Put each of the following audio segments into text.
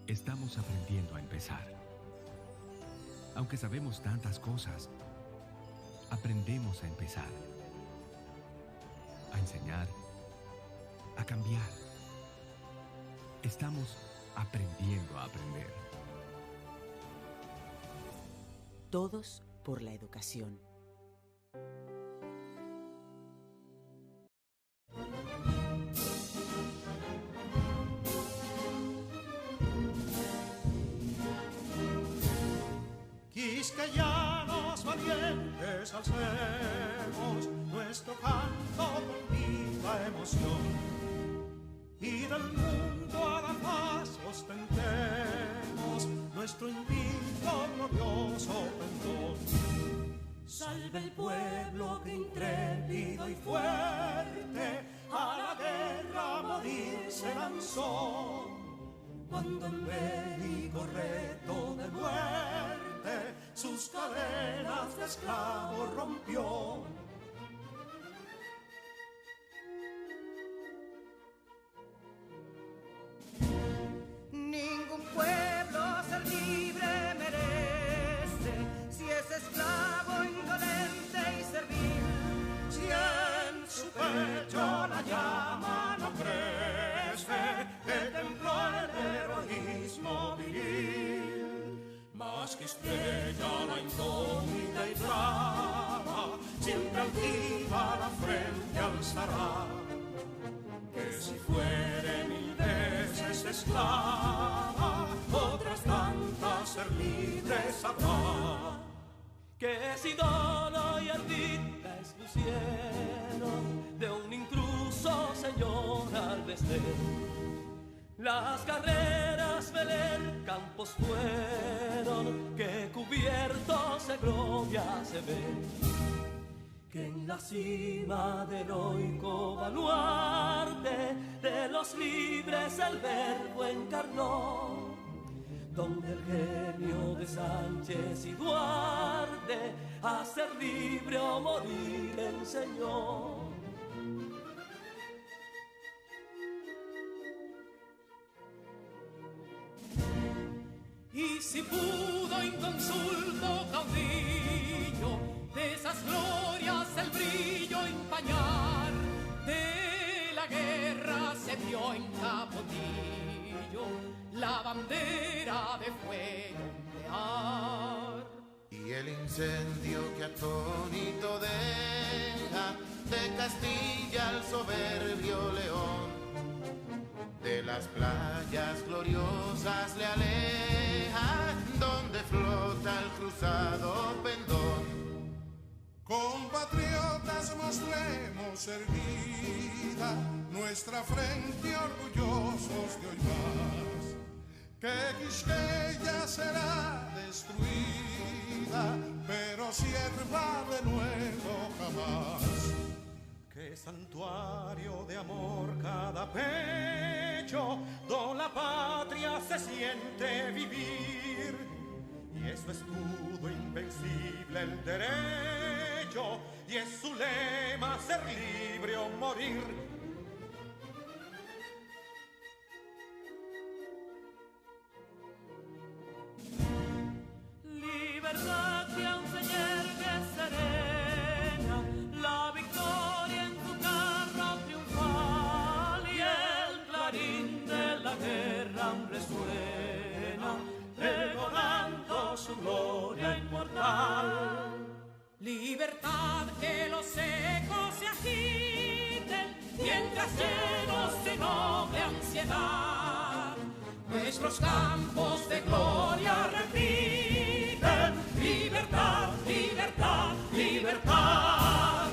Estamos aprendiendo a empezar. Aunque sabemos tantas cosas, aprendemos a empezar. A enseñar, a cambiar. Estamos aprendiendo a aprender. Todos por la educación. Quisqueyanos valientes alcemos nuestro canto con viva emoción, y del mundo a la paz ostentemos nuestro invicto glorioso pendón. Salve el pueblo que intrépido y fuerte a la guerra a morir se lanzó, cuando en bélico reto de muerte sus cadenas de esclavo rompió. Ningún pueblo ser libre merece si es esclavo, indolente y servil. Si en su pecho la llama no crece, que templó el heroísmo viril. Más que estrella la indómita y brava, siempre altiva la frente alzará. Que si fuere mil veces esclava, otras tantas ser libre sabrá. Que si dolo y ardita expusieron de un intruso señor al desdén, las carreras veler campos fueron que cubiertos de gloria se ven. Que en la cima del heroico baluarte de los libres el verbo encarnó, donde el genio de Sánchez y Duarte a ser libre o morir enseñó. Y si pudo inconsulto caudillo de esas glorias el brillo empañar, de la guerra se vio en Capotillo la bandera de fuego ondear. Y el incendio que atónito deja de Castilla al soberbio león, de las playas gloriosas le aleja, donde flota el cruzado pendón. Compatriotas, mostremos erguida nuestra frente orgullosos de hoy más, que Quisqueya será destruida, pero sierva de nuevo jamás. Que santuario de amor cada pecho, donde la patria se siente vivir, y es su escudo invencible el derecho, y es su lema ser libre o morir. Libertad que aún se yergue serena, la victoria en tu carro triunfal, y el clarín de la guerra aún resuena, pregonando su gloria inmortal. Libertad, que los ecos se agiten mientras llenos de noble ansiedad nuestros campos de gloria repiten: libertad, libertad, libertad.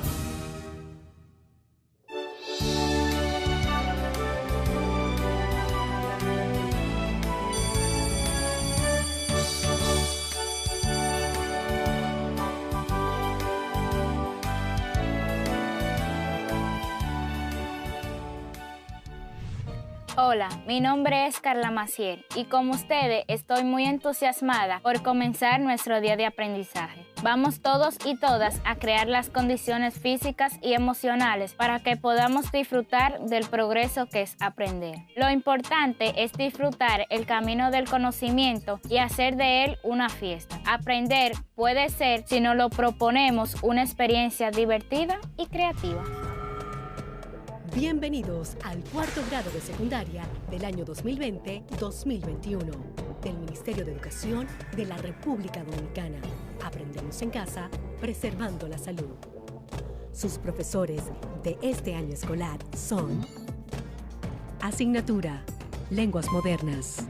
Hola, mi nombre es Carla Maciel y como ustedes estoy muy entusiasmada por comenzar nuestro día de aprendizaje. Vamos todos y todas a crear las condiciones físicas y emocionales para que podamos disfrutar del progreso que es aprender. Lo importante es disfrutar el camino del conocimiento y hacer de él una fiesta. Aprender puede ser, si nos lo proponemos, una experiencia divertida y creativa. Bienvenidos al cuarto grado de secundaria del año 2020-2021 del Ministerio de Educación de la República Dominicana. Aprendemos en casa, preservando la salud. Sus profesores de este año escolar son: Asignatura Lenguas Modernas,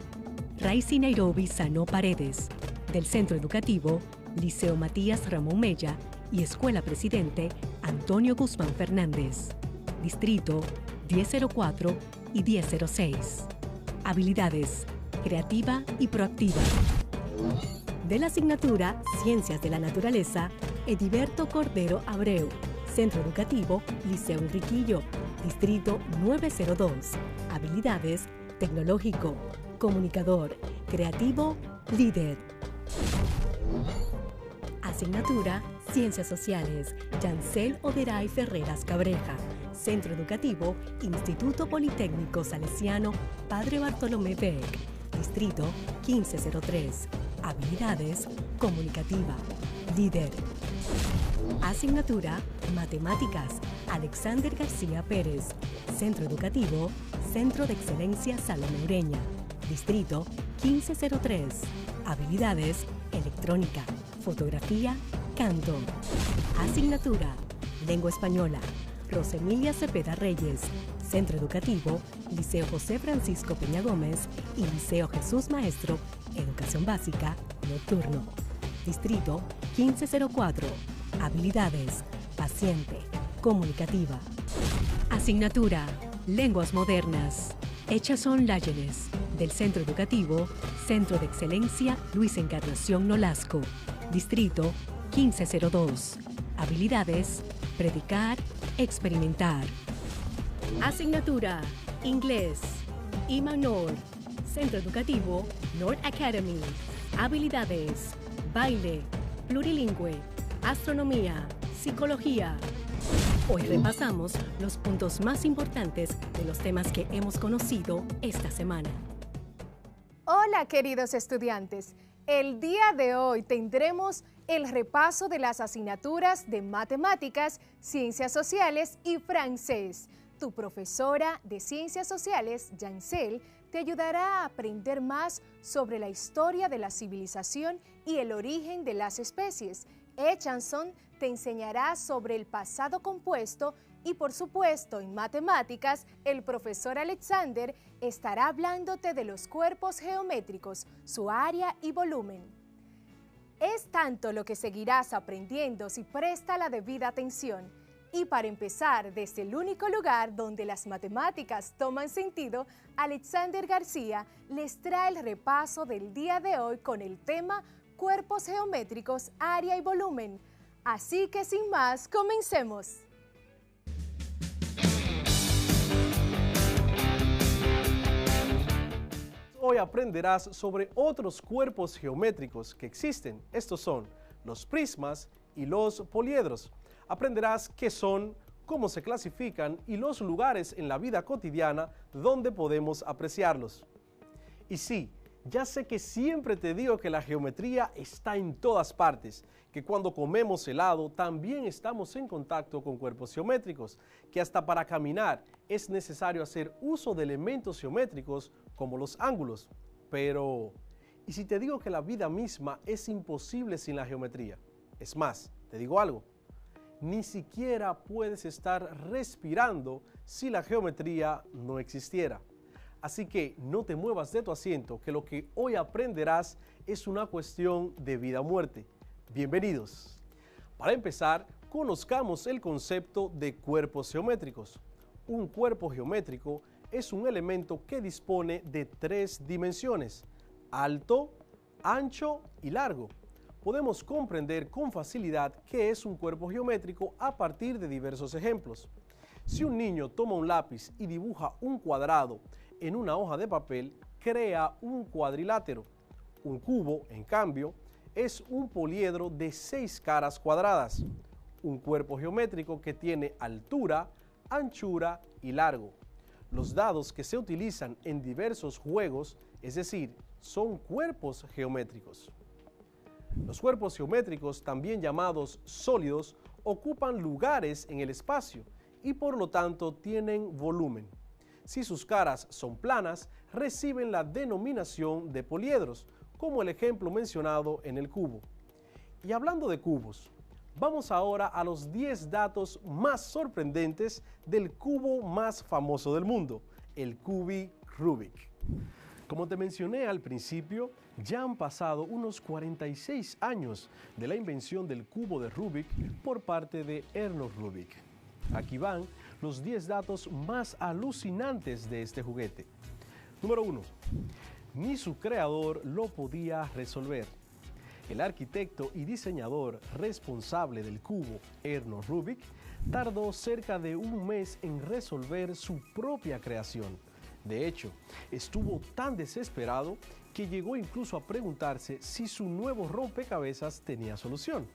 Raicy Nairobi Sano Paredes, del Centro Educativo Liceo Matías Ramón Mella y Escuela Presidente Antonio Guzmán Fernández. Distrito 1004 y 1006. Habilidades: creativa y proactiva. De la asignatura Ciencias de la Naturaleza, Ediberto Cordero Abreu, Centro Educativo Liceo Enriquillo, Distrito 902. Habilidades: tecnológico, comunicador, creativo, líder. Asignatura Ciencias Sociales, Yancel Oderay Ferreras Cabreja, Centro Educativo Instituto Politécnico Salesiano Padre Bartolomé Beck, Distrito 1503. Habilidades: comunicativa, líder. Asignatura Matemáticas, Alexander García Pérez, Centro Educativo Centro de Excelencia Salomé Ureña, Distrito 1503. Habilidades: electrónica, fotografía, canto. Asignatura Lengua Española, Rosemilia Cepeda Reyes, Centro Educativo Liceo José Francisco Peña Gómez y Liceo Jesús Maestro, Educación Básica, Nocturno. Distrito 1504. Habilidades: paciente, comunicativa. Asignatura Lenguas Modernas, Echazón Láyenes, del Centro Educativo Centro de Excelencia Luis Encarnación Nolasco, Distrito 1502. Habilidades: predicar, experimentar. Asignatura Inglés, Iman Nord, Centro Educativo North Academy. Habilidades: baile, plurilingüe, astronomía, psicología. Hoy repasamos los puntos más importantes de los temas que hemos conocido esta semana. Hola, queridos estudiantes. El día de hoy tendremos el repaso de las asignaturas de Matemáticas, Ciencias Sociales y Francés. Tu profesora de Ciencias Sociales, Yancel, te ayudará a aprender más sobre la historia de la civilización y el origen de las especies. Echanson te enseñará sobre el pasado compuesto y, por supuesto, en matemáticas, el profesor Alexander estará hablándote de los cuerpos geométricos, su área y volumen. Es tanto lo que seguirás aprendiendo si presta la debida atención. Y para empezar, desde el único lugar donde las matemáticas toman sentido, Alexander García les trae el repaso del día de hoy con el tema Cuerpos geométricos, área y volumen. Así que sin más, comencemos. Hoy aprenderás sobre otros cuerpos geométricos que existen. Estos son los prismas y los poliedros. Aprenderás qué son, cómo se clasifican y los lugares en la vida cotidiana donde podemos apreciarlos. Y sí, ya sé que siempre te digo que la geometría está en todas partes, que cuando comemos helado también estamos en contacto con cuerpos geométricos, que hasta para caminar es necesario hacer uso de elementos geométricos como los ángulos. Pero, ¿y si te digo que la vida misma es imposible sin la geometría? Es más, te digo algo, ni siquiera puedes estar respirando si la geometría no existiera. Así que no te muevas de tu asiento, que lo que hoy aprenderás es una cuestión de vida o muerte. Bienvenidos. Para empezar, conozcamos el concepto de cuerpos geométricos. Un cuerpo geométrico es un elemento que dispone de 3 dimensiones: alto, ancho y largo. Podemos comprender con facilidad qué es un cuerpo geométrico a partir de diversos ejemplos. Si un niño toma un lápiz y dibuja un cuadrado en una hoja de papel crea un cuadrilátero. Un cubo, en cambio, es un poliedro de 6 caras cuadradas, un cuerpo geométrico que tiene altura, anchura y largo. Los dados que se utilizan en diversos juegos, es decir, son cuerpos geométricos. Los cuerpos geométricos, también llamados sólidos, ocupan lugares en el espacio y por lo tanto tienen volumen. Si sus caras son planas, reciben la denominación de poliedros, como el ejemplo mencionado en el cubo. Y hablando de cubos, vamos ahora a los 10 datos más sorprendentes del cubo más famoso del mundo, el Cubit Rubik. Como te mencioné al principio, ya han pasado unos 46 años de la invención del cubo de Rubik por parte de Ernest Rubik. Aquí van los 10 datos más alucinantes de este juguete. Número 1. Ni su creador lo podía resolver. El arquitecto y diseñador responsable del cubo, Ernest Rubik, tardó cerca de un mes en resolver su propia creación. De hecho, estuvo tan desesperado que llegó incluso a preguntarse si su nuevo rompecabezas tenía solución.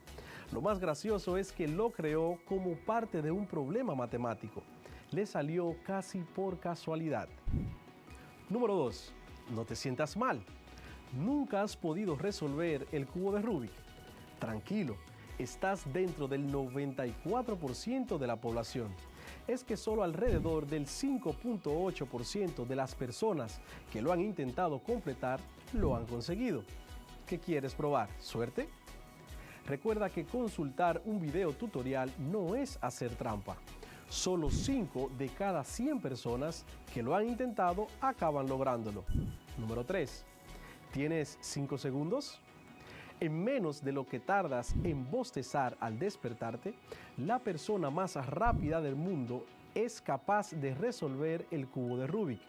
Lo más gracioso es que lo creó como parte de un problema matemático. Le salió casi por casualidad. Número 2. No te sientas mal. ¿Nunca has podido resolver el cubo de Rubik? Tranquilo, estás dentro del 94% de la población. Es que solo alrededor del 5.8% de las personas que lo han intentado completar lo han conseguido. ¿Qué quieres probar? ¿Suerte? Recuerda que consultar un video tutorial no es hacer trampa. Solo 5 de cada 100 personas que lo han intentado acaban lográndolo. Número 3. ¿Tienes 5 segundos? En menos de lo que tardas en bostezar al despertarte, la persona más rápida del mundo es capaz de resolver el cubo de Rubik.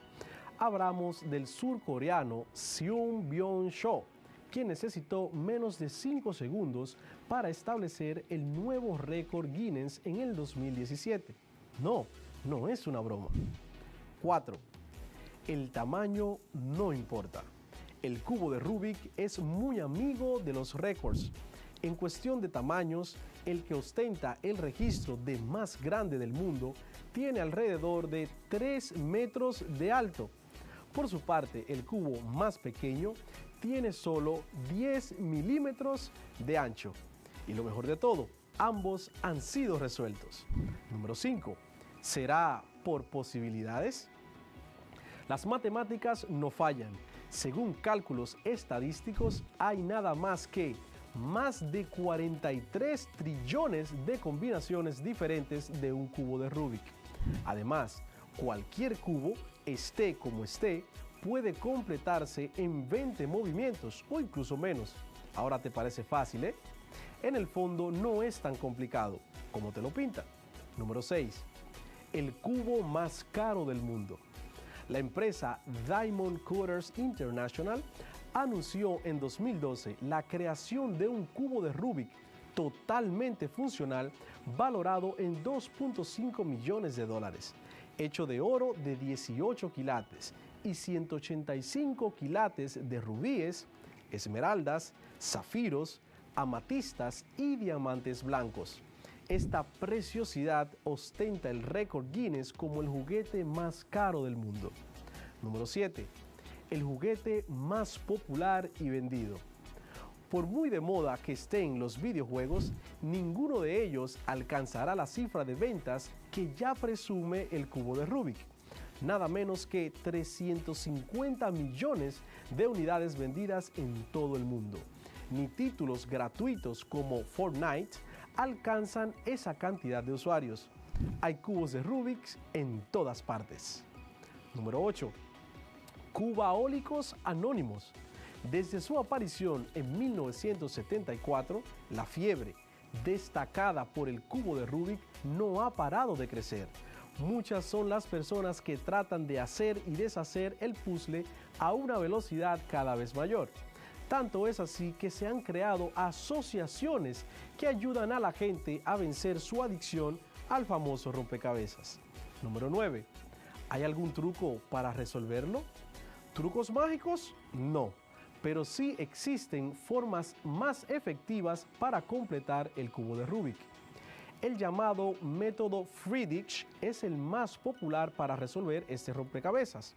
Hablamos del surcoreano Seung Byung Cho, quien necesitó menos de 5 segundos para establecer el nuevo récord Guinness en el 2017. No es una broma. 4. El tamaño no importa. El cubo de Rubik es muy amigo de los récords. En cuestión de tamaños, el que ostenta el registro de más grande del mundo tiene alrededor de 3 metros de alto. Por su parte, el cubo más pequeño tiene solo 10 milímetros de ancho. Y lo mejor de todo, ambos han sido resueltos. Número 5. ¿Será por posibilidades? Las matemáticas no fallan. Según cálculos estadísticos, hay nada más que más de 43 trillones de combinaciones diferentes de un cubo de Rubik. Además, cualquier cubo, esté como esté, puede completarse en 20 movimientos o incluso menos. Ahora te parece fácil, ¿eh? En el fondo no es tan complicado como te lo pintan. Número 6. El cubo más caro del mundo. La empresa Diamond Cutters International anunció en 2012 la creación de un cubo de Rubik totalmente funcional valorado en 2.5 millones de dólares, hecho de oro de 18 quilates y 185 quilates de rubíes, esmeraldas, zafiros, amatistas y diamantes blancos. Esta preciosidad ostenta el récord Guinness como el juguete más caro del mundo. Número 7. El juguete más popular y vendido. Por muy de moda que estén los videojuegos, ninguno de ellos alcanzará la cifra de ventas que ya presume el cubo de Rubik. Nada menos que 350 millones de unidades vendidas en todo el mundo. Ni títulos gratuitos como Fortnite alcanzan esa cantidad de usuarios. Hay cubos de Rubik en todas partes. Número 8. Cubaólicos Anónimos. Desde su aparición en 1974, la fiebre, destacada por el cubo de Rubik, no ha parado de crecer. Muchas son las personas que tratan de hacer y deshacer el puzzle a una velocidad cada vez mayor. Tanto es así que se han creado asociaciones que ayudan a la gente a vencer su adicción al famoso rompecabezas. Número 9. ¿Hay algún truco para resolverlo? ¿Trucos mágicos? No, pero sí existen formas más efectivas para completar el cubo de Rubik. El llamado método Friedrich es el más popular para resolver este rompecabezas.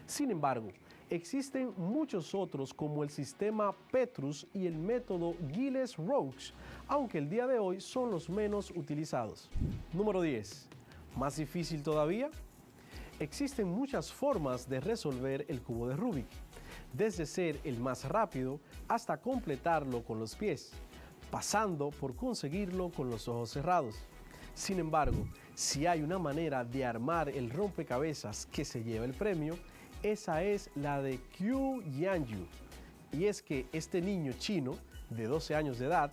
Sin embargo, existen muchos otros como el sistema Petrus y el método Giles-Roux, aunque el día de hoy son los menos utilizados. Número 10. ¿Más difícil todavía? Existen muchas formas de resolver el cubo de Rubik, desde ser el más rápido hasta completarlo con los pies, pasando por conseguirlo con los ojos cerrados. Sin embargo, si hay una manera de armar el rompecabezas que se lleva el premio, esa es la de Qiu Yanyu. Y es que este niño chino de 12 años de edad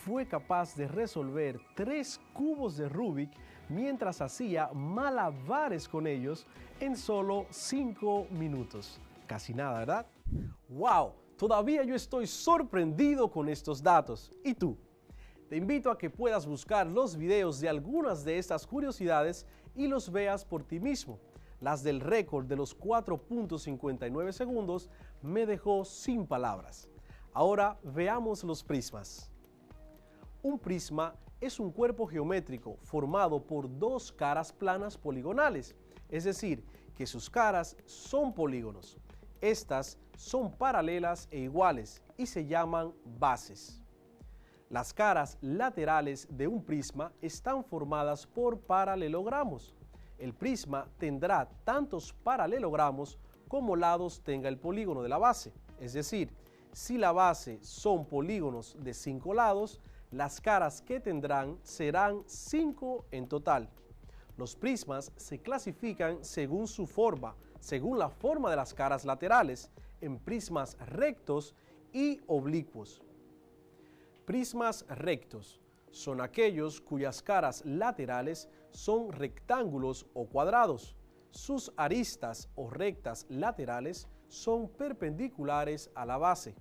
fue capaz de resolver 3 cubos de Rubik mientras hacía malabares con ellos en solo 5 minutos. Casi nada, ¿verdad? ¡Wow! Todavía yo estoy sorprendido con estos datos. ¿Y tú? Te invito a que puedas buscar los videos de algunas de estas curiosidades y los veas por ti mismo. Las del récord de los 4.59 segundos me dejó sin palabras. Ahora veamos los prismas. Un prisma es un cuerpo geométrico formado por 2 caras planas poligonales, es decir, que sus caras son polígonos. Estas son paralelas e iguales y se llaman bases. Las caras laterales de un prisma están formadas por paralelogramos. El prisma tendrá tantos paralelogramos como lados tenga el polígono de la base. Es decir, si la base son polígonos de 5 lados, las caras que tendrán serán 5 en total. Los prismas se clasifican según su forma, según la forma de las caras laterales, en prismas rectos y oblicuos. Prismas rectos son aquellos cuyas caras laterales son rectángulos o cuadrados. Sus aristas o rectas laterales son perpendiculares a la base.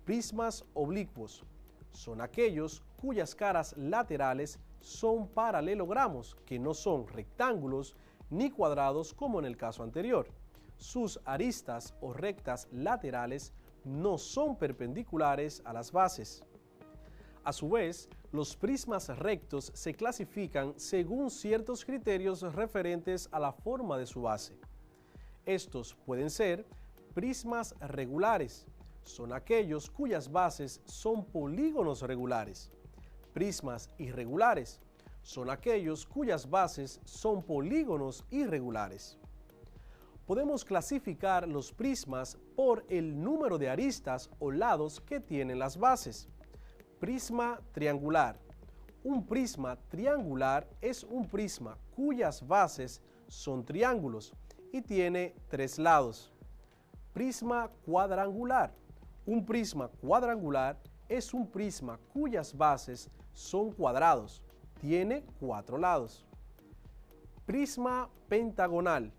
Prismas oblicuos son aquellos cuyas caras laterales son paralelogramos, que no son rectángulos ni cuadrados como en el caso anterior. Sus aristas o rectas laterales no son perpendiculares a las bases. A su vez, los prismas rectos se clasifican según ciertos criterios referentes a la forma de su base. Estos pueden ser prismas regulares, son aquellos cuyas bases son polígonos regulares. Prismas irregulares, son aquellos cuyas bases son polígonos irregulares. Podemos clasificar los prismas por el número de aristas o lados que tienen las bases. Prisma triangular. Un prisma triangular es un prisma cuyas bases son triángulos y tiene 3 lados. Prisma cuadrangular. Un prisma cuadrangular es un prisma cuyas bases son cuadrados, tiene 4 lados. Prisma pentagonal.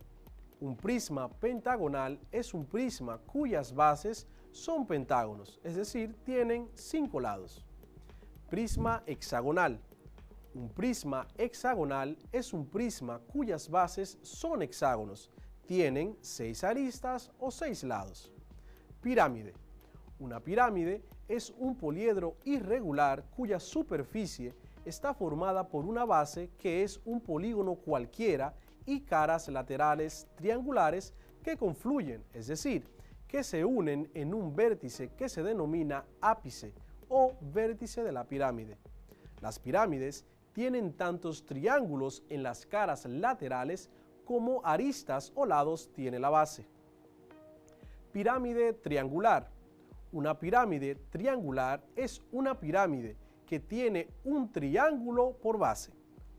Un prisma pentagonal es un prisma cuyas bases son pentágonos, es decir, tienen 5 lados. Prisma hexagonal. Un prisma hexagonal es un prisma cuyas bases son hexágonos, tienen 6 aristas o 6 lados. Pirámide. Una pirámide es un poliedro irregular cuya superficie está formada por una base que es un polígono cualquiera y caras laterales triangulares que confluyen, es decir, que se unen en un vértice que se denomina ápice o vértice de la pirámide. Las pirámides tienen tantos triángulos en las caras laterales como aristas o lados tiene la base. Pirámide triangular. Una pirámide triangular es una pirámide que tiene un triángulo por base.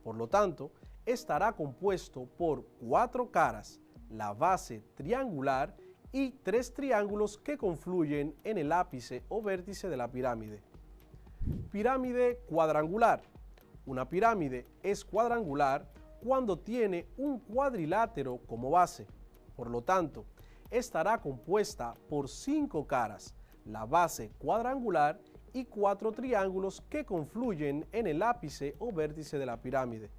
Por lo tanto, estará compuesto por 4 caras, la base triangular y 3 triángulos que confluyen en el ápice o vértice de la pirámide. Pirámide cuadrangular. Una pirámide es cuadrangular cuando tiene un cuadrilátero como base. Por lo tanto, estará compuesta por 5 caras, la base cuadrangular y 4 triángulos que confluyen en el ápice o vértice de la pirámide.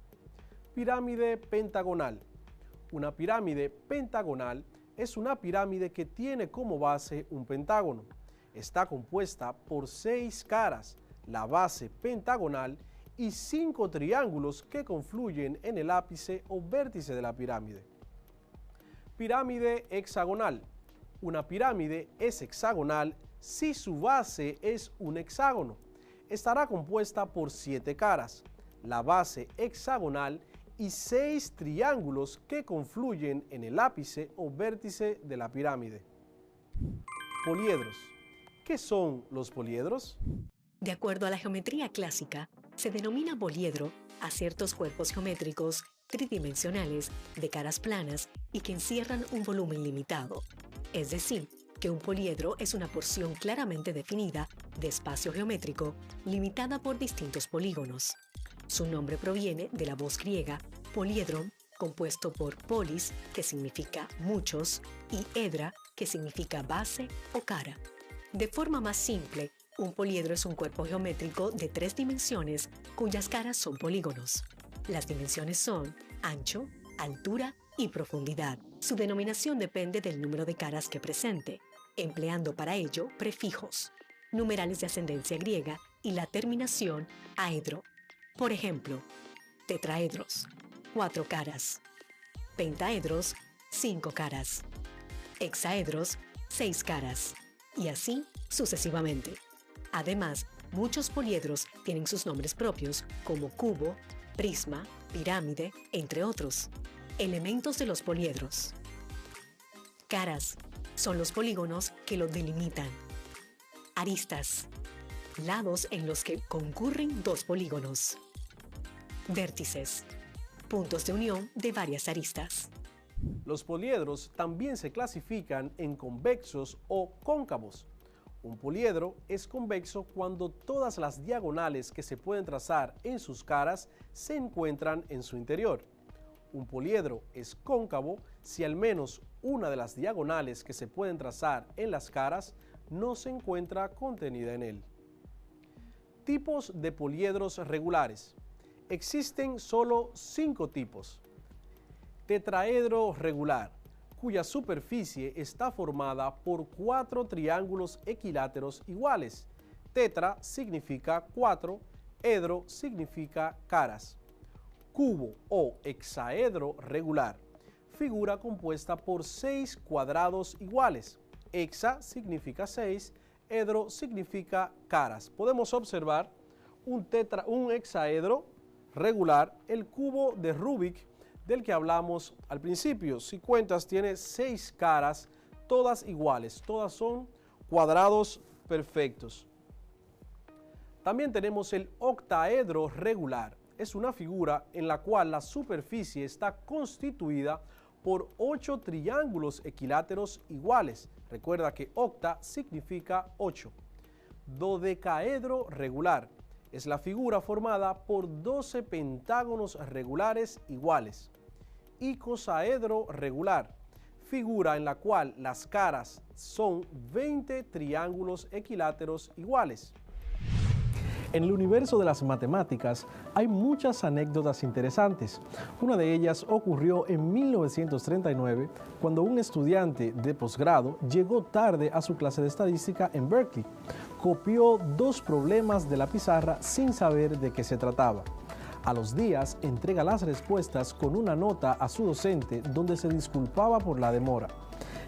Pirámide pentagonal. Una pirámide pentagonal es una pirámide que tiene como base un pentágono. Está compuesta por 6 caras, la base pentagonal y 5 triángulos que confluyen en el ápice o vértice de la pirámide. Pirámide hexagonal. Una pirámide es hexagonal si su base es un hexágono. Estará compuesta por 7 caras, la base hexagonal y 6 triángulos que confluyen en el ápice o vértice de la pirámide. Poliedros. ¿Qué son los poliedros? De acuerdo a la geometría clásica, se denomina poliedro a ciertos cuerpos geométricos tridimensionales de caras planas y que encierran un volumen limitado. Es decir, que un poliedro es una porción claramente definida de espacio geométrico limitada por distintos polígonos. Su nombre proviene de la voz griega poliedron, compuesto por polis, que significa muchos, y edra, que significa base o cara. De forma más simple, un poliedro es un cuerpo geométrico de 3 dimensiones cuyas caras son polígonos. Las dimensiones son ancho, altura y profundidad. Su denominación depende del número de caras que presente, empleando para ello prefijos, numerales de ascendencia griega y la terminación aedro. Por ejemplo, tetraedros, 4 caras; pentaedros, 5 caras; hexaedros, 6 caras, y así sucesivamente. Además, muchos poliedros tienen sus nombres propios, como cubo, prisma, pirámide, entre otros. Elementos de los poliedros. Caras son los polígonos que los delimitan. Aristas, lados en los que concurren 2 polígonos. Vértices, puntos de unión de varias aristas. Los poliedros también se clasifican en convexos o cóncavos. Un poliedro es convexo cuando todas las diagonales que se pueden trazar en sus caras se encuentran en su interior. Un poliedro es cóncavo si al menos una de las diagonales que se pueden trazar en las caras no se encuentra contenida en él. Tipos de poliedros regulares. Existen solo 5 tipos. Tetraedro regular, cuya superficie está formada por 4 triángulos equiláteros iguales. Tetra significa 4, edro significa caras. Cubo o hexaedro regular, figura compuesta por 6 cuadrados iguales. Hexa significa 6, edro significa caras. Podemos observar un hexaedro regular, el cubo de Rubik del que hablamos al principio. Si cuentas, tiene 6 caras, todas iguales, todas son cuadrados perfectos. También tenemos el octaedro regular. Es una figura en la cual la superficie está constituida por 8 triángulos equiláteros iguales. Recuerda que octa significa 8. Dodecaedro regular. Es la figura formada por 12 pentágonos regulares iguales. Icosaedro regular, figura en la cual las caras son 20 triángulos equiláteros iguales. En el universo de las matemáticas hay muchas anécdotas interesantes. Una de ellas ocurrió en 1939, cuando un estudiante de posgrado llegó tarde a su clase de estadística en Berkeley. Copió 2 problemas de la pizarra sin saber de qué se trataba. A los días entrega las respuestas con una nota a su docente donde se disculpaba por la demora,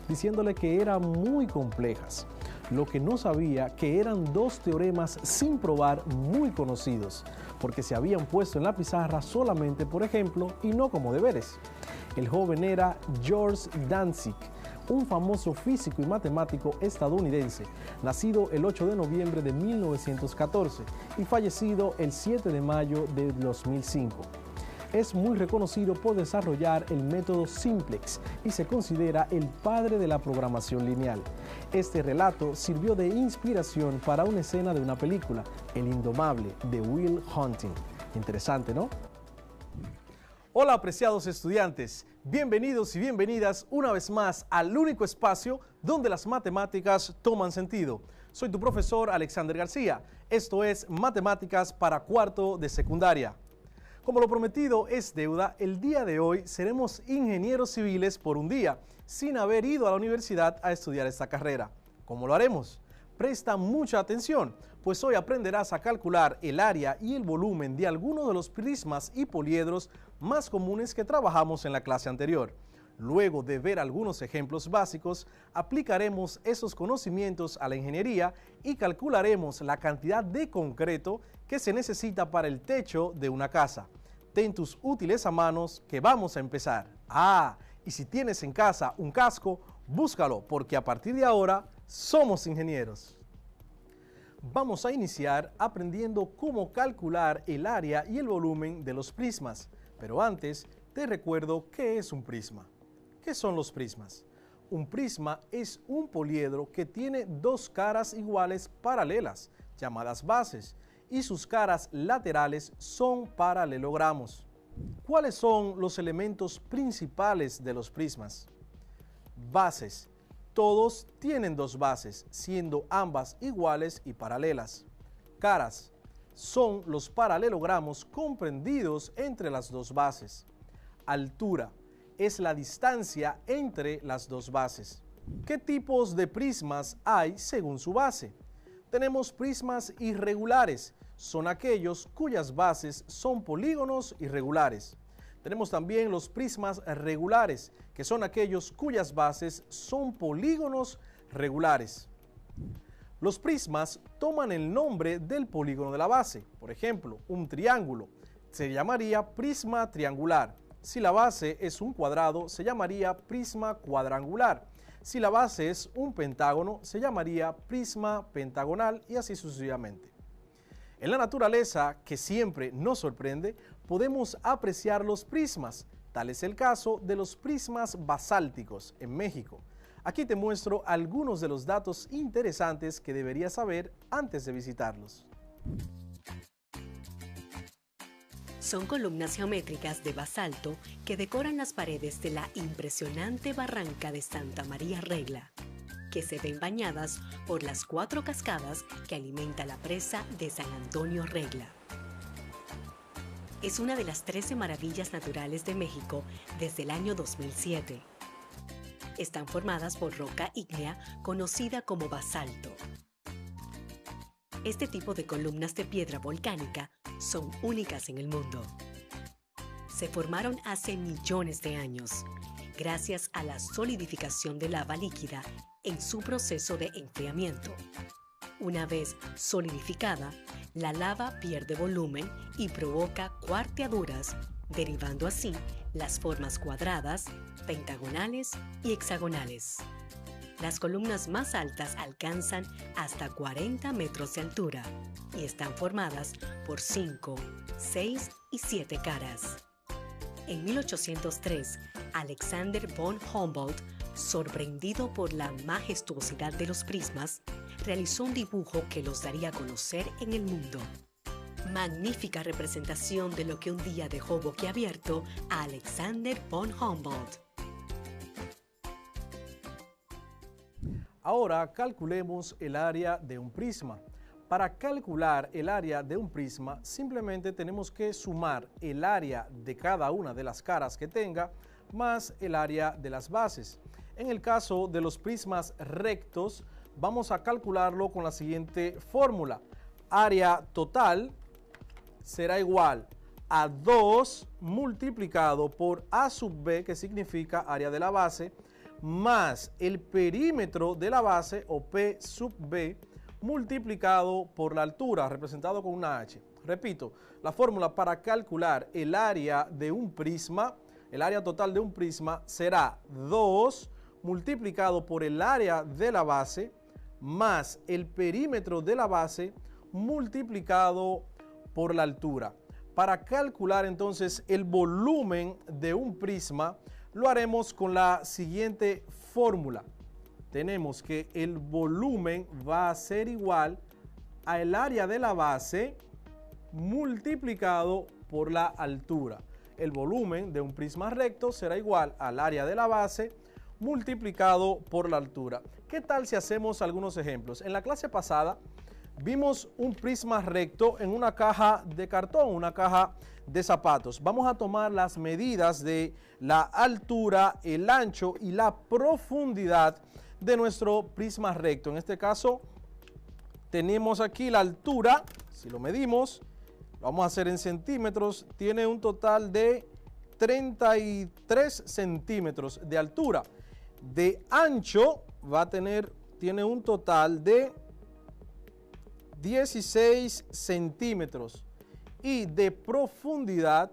diciéndole que eran muy complejas. Lo que no sabía que eran 2 teoremas sin probar muy conocidos, porque se habían puesto en la pizarra solamente por ejemplo y no como deberes. El joven era George Dantzig, un famoso físico y matemático estadounidense, nacido el 8 de noviembre de 1914 y fallecido el 7 de mayo de 2005. Es muy reconocido por desarrollar el método simplex y se considera el padre de la programación lineal. Este relato sirvió de inspiración para una escena de una película, El Indomable, de Will Hunting. Interesante, ¿no? Hola, apreciados estudiantes. Bienvenidos y bienvenidas una vez más al único espacio donde las matemáticas toman sentido. Soy tu profesor Alexander García. Esto es Matemáticas para cuarto de secundaria. Como lo prometido es deuda, el día de hoy seremos ingenieros civiles por un día, sin haber ido a la universidad a estudiar esta carrera. ¿Cómo lo haremos? Presta mucha atención, pues hoy aprenderás a calcular el área y el volumen de algunos de los prismas y poliedros más comunes que trabajamos en la clase anterior. Luego de ver algunos ejemplos básicos, aplicaremos esos conocimientos a la ingeniería y calcularemos la cantidad de concreto que se necesita para el techo de una casa. Ten tus útiles a manos que vamos a empezar. Y si tienes en casa un casco, búscalo porque a partir de ahora somos ingenieros. Vamos a iniciar aprendiendo cómo calcular el área y el volumen de los prismas. Pero antes, te recuerdo qué es un prisma. ¿Qué son los prismas? Un prisma es un poliedro que tiene dos caras iguales paralelas, llamadas bases, y sus caras laterales son paralelogramos. ¿Cuáles son los elementos principales de los prismas? Bases. Todos tienen dos bases, siendo ambas iguales y paralelas. Caras. Son los paralelogramos comprendidos entre las dos bases. Altura. Es la distancia entre las dos bases. ¿Qué tipos de prismas hay según su base? Tenemos prismas irregulares, son aquellos cuyas bases son polígonos irregulares. Tenemos también los prismas regulares, que son aquellos cuyas bases son polígonos regulares. Los prismas toman el nombre del polígono de la base. Por ejemplo, un triángulo se llamaría prisma triangular. Si la base es un cuadrado, se llamaría prisma cuadrangular. Si la base es un pentágono, se llamaría prisma pentagonal y así sucesivamente. En la naturaleza, que siempre nos sorprende, podemos apreciar los prismas. Tal es el caso de los prismas basálticos en México. Aquí te muestro algunos de los datos interesantes que deberías saber antes de visitarlos. Son columnas geométricas de basalto que decoran las paredes de la impresionante barranca de Santa María Regla, que se ven bañadas por las 4 cascadas que alimenta la presa de San Antonio Regla. Es una de las 13 maravillas naturales de México desde el año 2007. Están formadas por roca ígnea conocida como basalto. Este tipo de columnas de piedra volcánica son únicas en el mundo. Se formaron hace millones de años, gracias a la solidificación de lava líquida en su proceso de enfriamiento. Una vez solidificada, la lava pierde volumen y provoca cuarteaduras, derivando así las formas cuadradas, pentagonales y hexagonales. Las columnas más altas alcanzan hasta 40 metros de altura y están formadas por 5, 6 y 7 caras. En 1803, Alexander von Humboldt, sorprendido por la majestuosidad de los prismas, realizó un dibujo que los daría a conocer en el mundo. Magnífica representación de lo que un día dejó boquiabierto a Alexander von Humboldt. Ahora calculemos el área de un prisma. Para calcular el área de un prisma, simplemente tenemos que sumar el área de cada una de las caras que tenga, más el área de las bases. En el caso de los prismas rectos, vamos a calcularlo con la siguiente fórmula. Área total será igual a 2 multiplicado por A sub B, que significa área de la base, más el perímetro de la base, o P sub B, multiplicado por la altura, representado con una H. Repito, la fórmula para calcular el área de un prisma, el área total de un prisma, será 2 multiplicado por el área de la base, más el perímetro de la base, multiplicado por la altura. Para calcular entonces el volumen de un prisma, lo haremos con la siguiente fórmula. Tenemos que el volumen va a ser igual al área de la base multiplicado por la altura. El volumen de un prisma recto será igual al área de la base multiplicado por la altura. ¿Qué tal si hacemos algunos ejemplos? En la clase pasada Vimos un prisma recto en una caja de cartón, una caja de zapatos. Vamos a tomar las medidas de la altura, el ancho y la profundidad de nuestro prisma recto. En este caso, tenemos aquí la altura, si lo medimos, lo vamos a hacer en centímetros, tiene un total de 33 centímetros de altura. De ancho tiene un total de 16 centímetros y de profundidad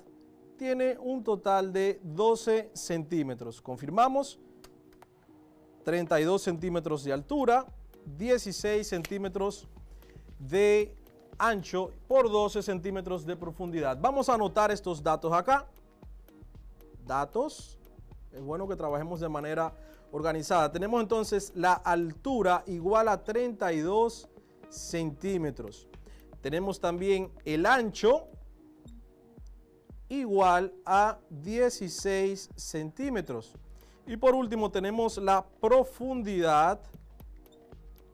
tiene un total de 12 centímetros. Confirmamos, 32 centímetros de altura, 16 centímetros de ancho por 12 centímetros de profundidad. Vamos a anotar estos datos acá. Datos, es bueno que trabajemos de manera organizada. Tenemos entonces la altura igual a 32 centímetros. Tenemos también el ancho igual a 16 centímetros. Y por último tenemos la profundidad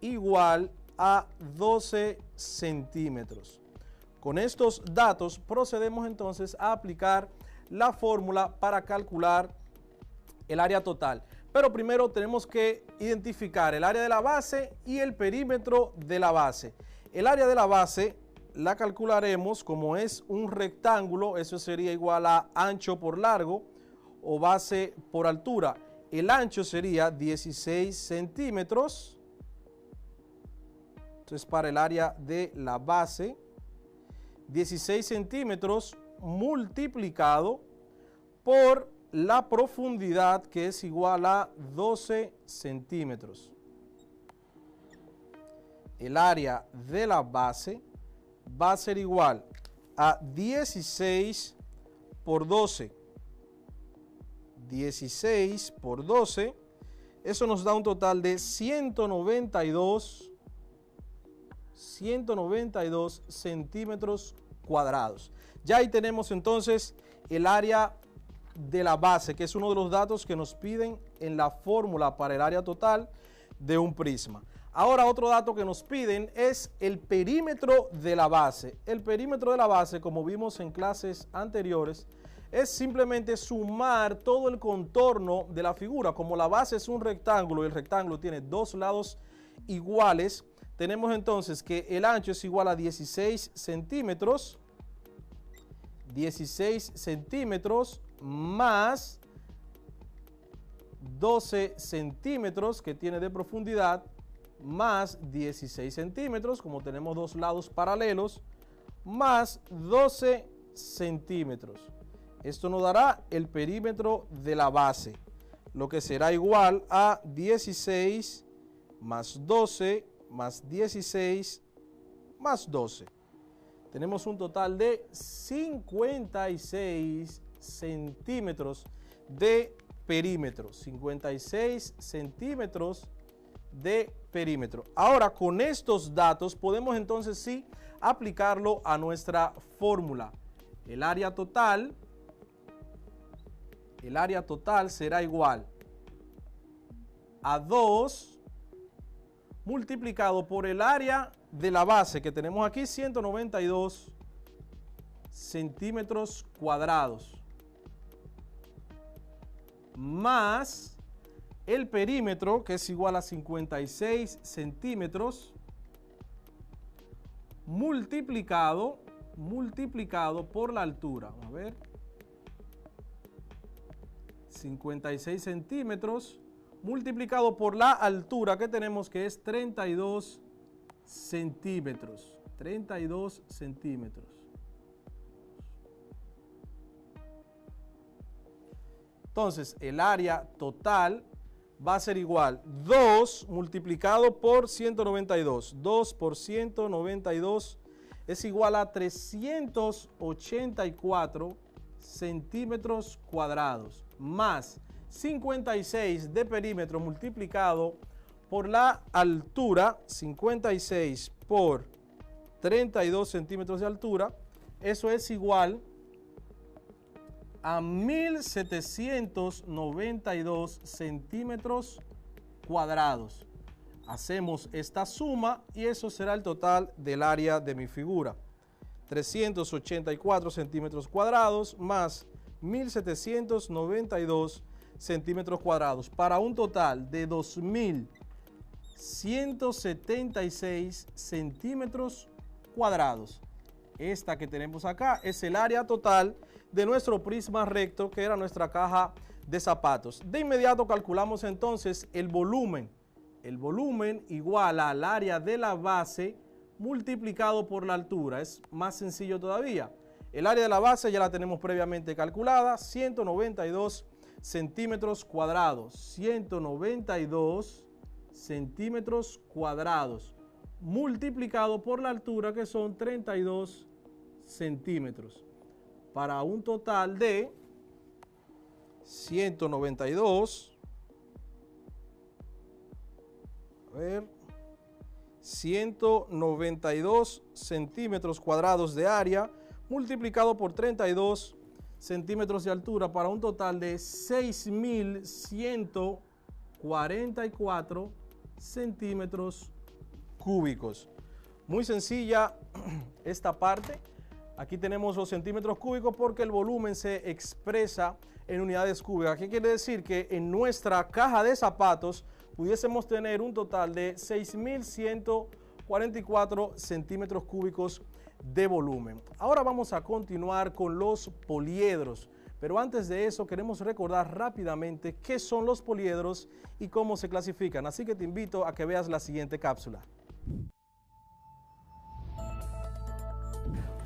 igual a 12 centímetros. Con estos datos procedemos entonces a aplicar la fórmula para calcular el área total. Pero primero tenemos que identificar el área de la base y el perímetro de la base. El área de la base la calcularemos como es un rectángulo, eso sería igual a ancho por largo o base por altura. El ancho sería 16 centímetros. Entonces para el área de la base, 16 centímetros multiplicado por la profundidad, que es igual a 12 centímetros. El área de la base va a ser igual a 16 por 12. 16 por 12, eso nos da un total de 192 centímetros cuadrados. Ya ahí tenemos entonces el área de la base, que es uno de los datos que nos piden en la fórmula para el área total de un prisma. Ahora otro dato que nos piden es el perímetro de la base. El perímetro de la base, como vimos en clases anteriores, es simplemente sumar todo el contorno de la figura. Como la base es un rectángulo y el rectángulo tiene dos lados iguales, tenemos entonces que el ancho es igual a 16 centímetros. 16 centímetros más 12 centímetros que tiene de profundidad más 16 centímetros, como tenemos dos lados paralelos, más 12 centímetros. Esto nos dará el perímetro de la base, lo que será igual a 16 más 12 más 16 más 12. Tenemos un total de 56 centímetros de perímetro. 56 centímetros de perímetro. Ahora, con estos datos podemos entonces sí aplicarlo a nuestra fórmula. El área total será igual a 2 multiplicado por el área de la base, que tenemos aquí 192 centímetros cuadrados, más el perímetro, que es igual a 56 centímetros, multiplicado por la altura. Vamos a ver. 56 centímetros multiplicado por la altura que tenemos, que es 32 centímetros. 32 centímetros. Entonces, el área total va a ser igual 2 multiplicado por 192. 2 por 192 es igual a 384 centímetros cuadrados, más 56 de perímetro multiplicado por la altura, 56 por 32 centímetros de altura, eso es igual a 1792 centímetros cuadrados. Hacemos esta suma y eso será el total del área de mi figura. 384 centímetros cuadrados más 1792 centímetros cuadrados para un total de 2176 centímetros cuadrados. Esta que tenemos acá es el área total de nuestro prisma recto, que era nuestra caja de zapatos. De inmediato calculamos entonces el volumen. El volumen igual al área de la base multiplicado por la altura. Es más sencillo todavía. El área de la base ya la tenemos previamente calculada, 192 centímetros cuadrados. 192 centímetros cuadrados multiplicado por la altura, que son 32 centímetros, para un total de 192 centímetros cuadrados de área multiplicado por 32 centímetros de altura para un total de 6.144 centímetros cúbicos. Muy sencilla esta parte. Aquí tenemos los centímetros cúbicos porque el volumen se expresa en unidades cúbicas. ¿Qué quiere decir? Que en nuestra caja de zapatos pudiésemos tener un total de 6.144 centímetros cúbicos de volumen. Ahora vamos a continuar con los poliedros. Pero antes de eso queremos recordar rápidamente qué son los poliedros y cómo se clasifican. Así que te invito a que veas la siguiente cápsula.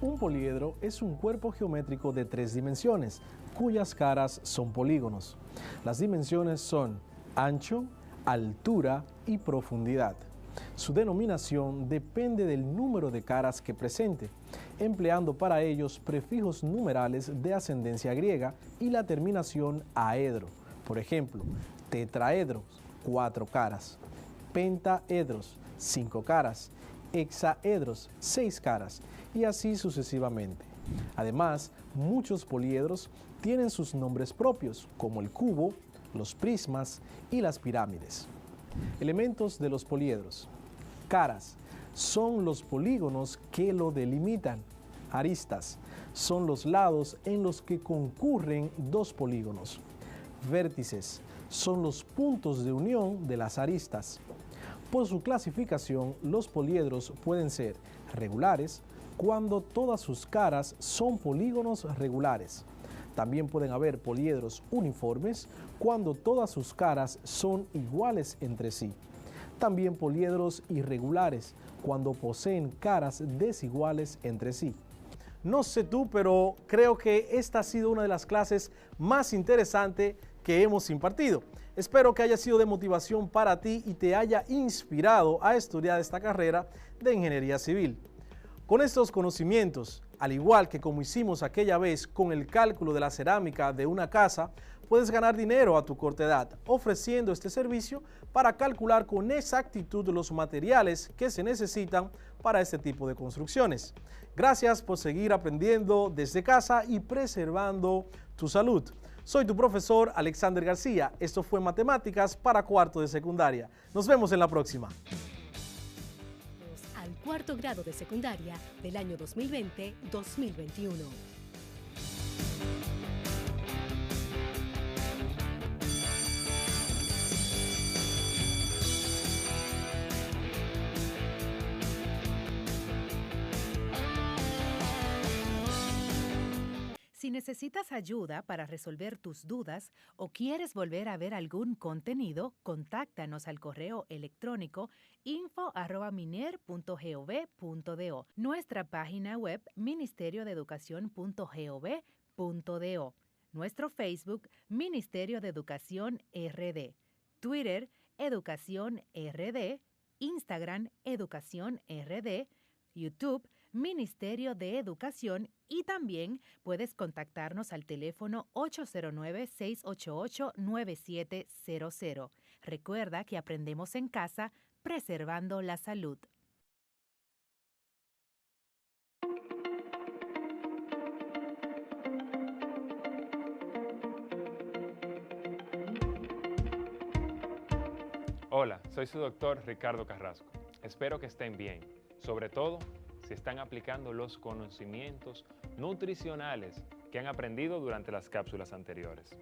Un poliedro es un cuerpo geométrico de 3 dimensiones, cuyas caras son polígonos. Las dimensiones son ancho, altura y profundidad. Su denominación depende del número de caras que presente, empleando para ellos prefijos numerales de ascendencia griega y la terminación aedro. Por ejemplo, tetraedros, 4 caras; pentaedros, 5 caras; hexaedros, 6 caras, y así sucesivamente. Además, muchos poliedros tienen sus nombres propios, como el cubo, los prismas y las pirámides. Elementos de los poliedros. Caras son los polígonos que lo delimitan. Aristas son los lados en los que concurren dos polígonos. Vértices son los puntos de unión de las aristas. Por su clasificación, los poliedros pueden ser regulares cuando todas sus caras son polígonos regulares. También pueden haber poliedros uniformes cuando todas sus caras son iguales entre sí. También poliedros irregulares cuando poseen caras desiguales entre sí. No sé tú, pero creo que esta ha sido una de las clases más interesantes que hemos impartido. Espero que haya sido de motivación para ti y te haya inspirado a estudiar esta carrera de Ingeniería Civil. Con estos conocimientos, al igual que como hicimos aquella vez con el cálculo de la cerámica de una casa, puedes ganar dinero a tu corta edad ofreciendo este servicio para calcular con exactitud los materiales que se necesitan para este tipo de construcciones. Gracias por seguir aprendiendo desde casa y preservando tu salud. Soy tu profesor Alexander García. Esto fue Matemáticas para cuarto de secundaria. Nos vemos en la próxima. Al cuarto grado de secundaria del año 2020-2021. Si necesitas ayuda para resolver tus dudas o quieres volver a ver algún contenido, contáctanos al correo electrónico info@miner.gov.do, nuestra página web ministeriodeeducacion.gov.do, nuestro Facebook Ministerio de Educación RD, Twitter Educación RD, Instagram Educación RD, YouTube Ministerio de Educación, y también puedes contactarnos al teléfono 809-688-9700. Recuerda que aprendemos en casa, preservando la salud. Hola, soy su doctor Ricardo Carrasco. Espero que estén bien, sobre todo si están aplicando los conocimientos nutricionales que han aprendido durante las cápsulas anteriores.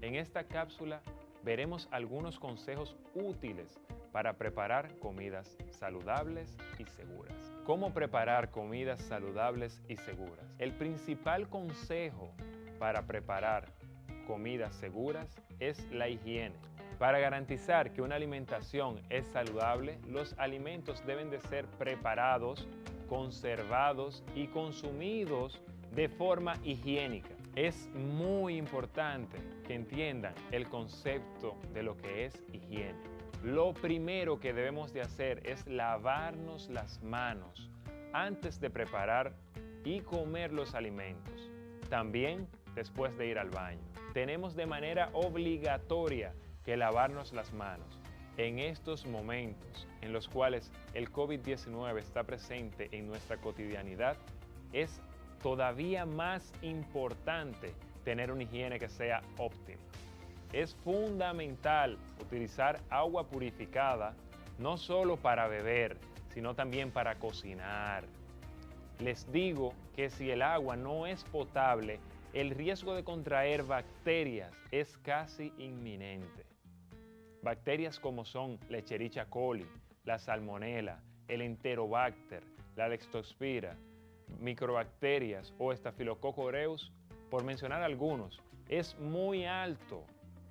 En esta cápsula veremos algunos consejos útiles para preparar comidas saludables y seguras. ¿Cómo preparar comidas saludables y seguras? El principal consejo para preparar comidas seguras es la higiene. Para garantizar que una alimentación es saludable, los alimentos deben de ser preparados, conservados y consumidos de forma higiénica. Es muy importante que entiendan el concepto de lo que es higiene. Lo primero que debemos de hacer es lavarnos las manos antes de preparar y comer los alimentos. También después de ir al baño. Tenemos de manera obligatoria que lavarnos las manos. En estos momentos en los cuales el COVID-19 está presente en nuestra cotidianidad, es todavía más importante tener una higiene que sea óptima. Es fundamental utilizar agua purificada, no solo para beber, sino también para cocinar. Les digo que si el agua no es potable, el riesgo de contraer bacterias es casi inminente. Bacterias como son la Escherichia coli, la Salmonella, el Enterobacter, la Leptospira, microbacterias o Staphylococcus aureus, por mencionar algunos, es muy alto.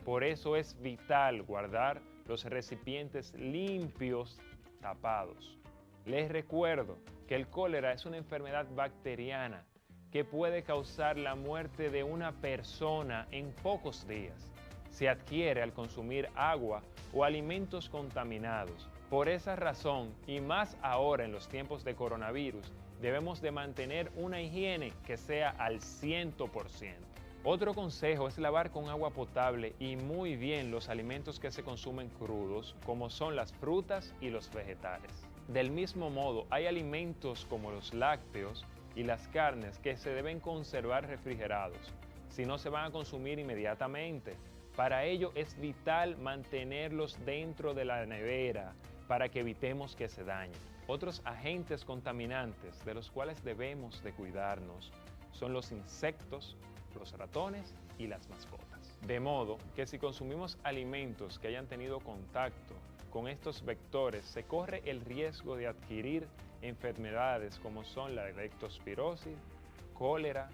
Por eso es vital guardar los recipientes limpios, tapados. Les recuerdo que el cólera es una enfermedad bacteriana que puede causar la muerte de una persona en pocos días. Se adquiere al consumir agua o alimentos contaminados. Por esa razón, y más ahora en los tiempos de coronavirus, debemos de mantener una higiene que sea al 100%. Otro consejo es lavar con agua potable y muy bien los alimentos que se consumen crudos, como son las frutas y los vegetales. Del mismo modo, hay alimentos como los lácteos y las carnes que se deben conservar refrigerados, si no se van a consumir inmediatamente. Para ello es vital mantenerlos dentro de la nevera para que evitemos que se dañen. Otros agentes contaminantes de los cuales debemos de cuidarnos son los insectos, los ratones y las mascotas. De modo que si consumimos alimentos que hayan tenido contacto con estos vectores, se corre el riesgo de adquirir enfermedades como son la leptospirosis, cólera,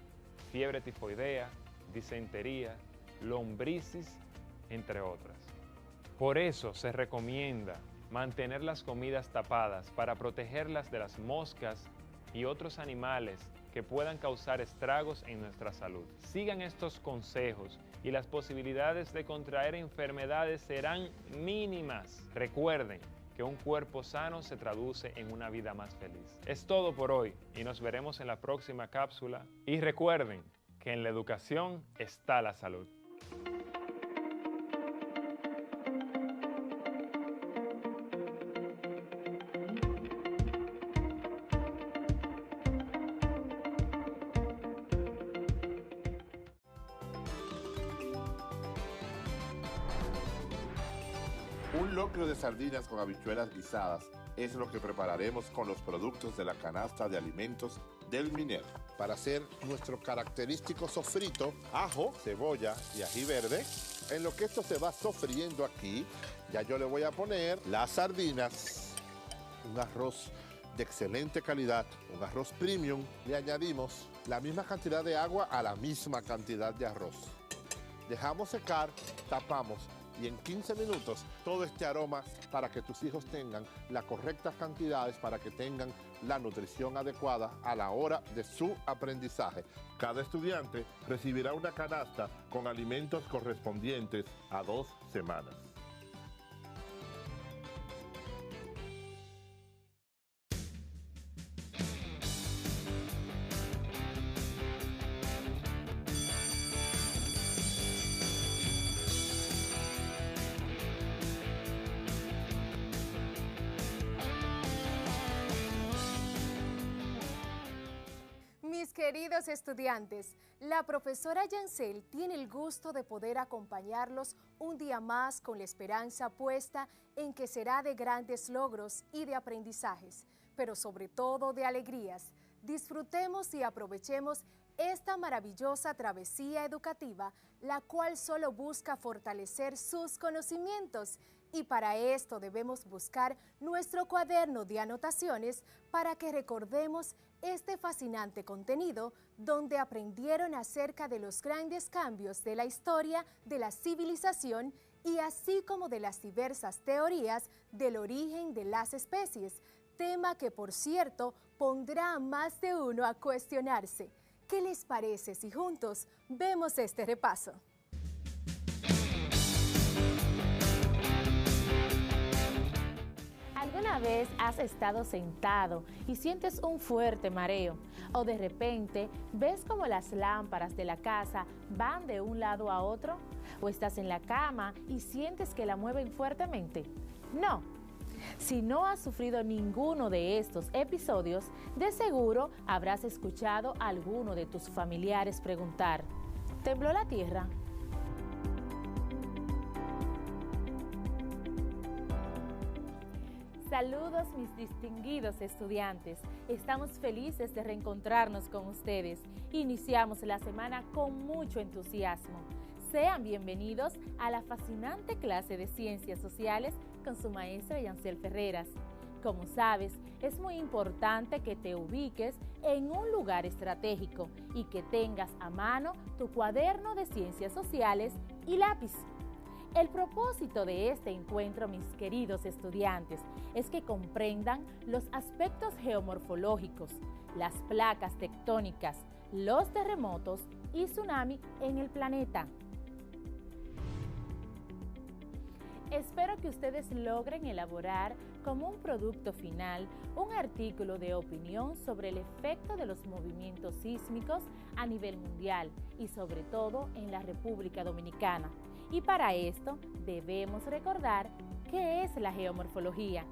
fiebre tifoidea, disentería, lombricis, entre otras. Por eso se recomienda mantener las comidas tapadas para protegerlas de las moscas y otros animales que puedan causar estragos en nuestra salud. Sigan estos consejos y las posibilidades de contraer enfermedades serán mínimas. Recuerden que un cuerpo sano se traduce en una vida más feliz. Es todo por hoy y nos veremos en la próxima cápsula. Y recuerden que en la educación está la salud. Un locro de sardinas con habichuelas guisadas es lo que prepararemos con los productos de la canasta de alimentos del Minero. Para hacer nuestro característico sofrito, ajo, cebolla y ají verde, en lo que esto se va sofriendo aquí, ya yo le voy a poner las sardinas, un arroz de excelente calidad, un arroz premium, le añadimos la misma cantidad de agua a la misma cantidad de arroz. Dejamos secar, tapamos y en 15 minutos todo este aroma para que tus hijos tengan las correctas cantidades, para que tengan la nutrición adecuada a la hora de su aprendizaje. Cada estudiante recibirá una canasta con alimentos correspondientes a 2 semanas. queridos estudiantes, la profesora Yancel tiene el gusto de poder acompañarlos un día más con la esperanza puesta en que será de grandes logros y de aprendizajes, pero sobre todo de alegrías. Disfrutemos y aprovechemos esta maravillosa travesía educativa, la cual solo busca fortalecer sus conocimientos, y para esto debemos buscar nuestro cuaderno de anotaciones para que recordemos este fascinante contenido donde aprendieron acerca de los grandes cambios de la historia de la civilización y así como de las diversas teorías del origen de las especies, tema que por cierto pondrá a más de uno a cuestionarse. ¿Qué les parece si juntos vemos este repaso? ¿Alguna vez has estado sentado y sientes un fuerte mareo? ¿O de repente ves como las lámparas de la casa van de un lado a otro? ¿O estás en la cama y sientes que la mueven fuertemente? No. Si no has sufrido ninguno de estos episodios, de seguro habrás escuchado a alguno de tus familiares preguntar: ¿tembló la tierra? Saludos mis distinguidos estudiantes, estamos felices de reencontrarnos con ustedes. Iniciamos la semana con mucho entusiasmo. Sean bienvenidos a la fascinante clase de Ciencias Sociales con su maestra Yancel Ferreras. Como sabes, es muy importante que te ubiques en un lugar estratégico y que tengas a mano tu cuaderno de Ciencias Sociales y lápiz. El propósito de este encuentro, mis queridos estudiantes, es que comprendan los aspectos geomorfológicos, las placas tectónicas, los terremotos y tsunami en el planeta. Espero que ustedes logren elaborar como un producto final un artículo de opinión sobre el efecto de los movimientos sísmicos a nivel mundial y sobre todo en la República Dominicana. Y para esto debemos recordar qué es la geomorfología.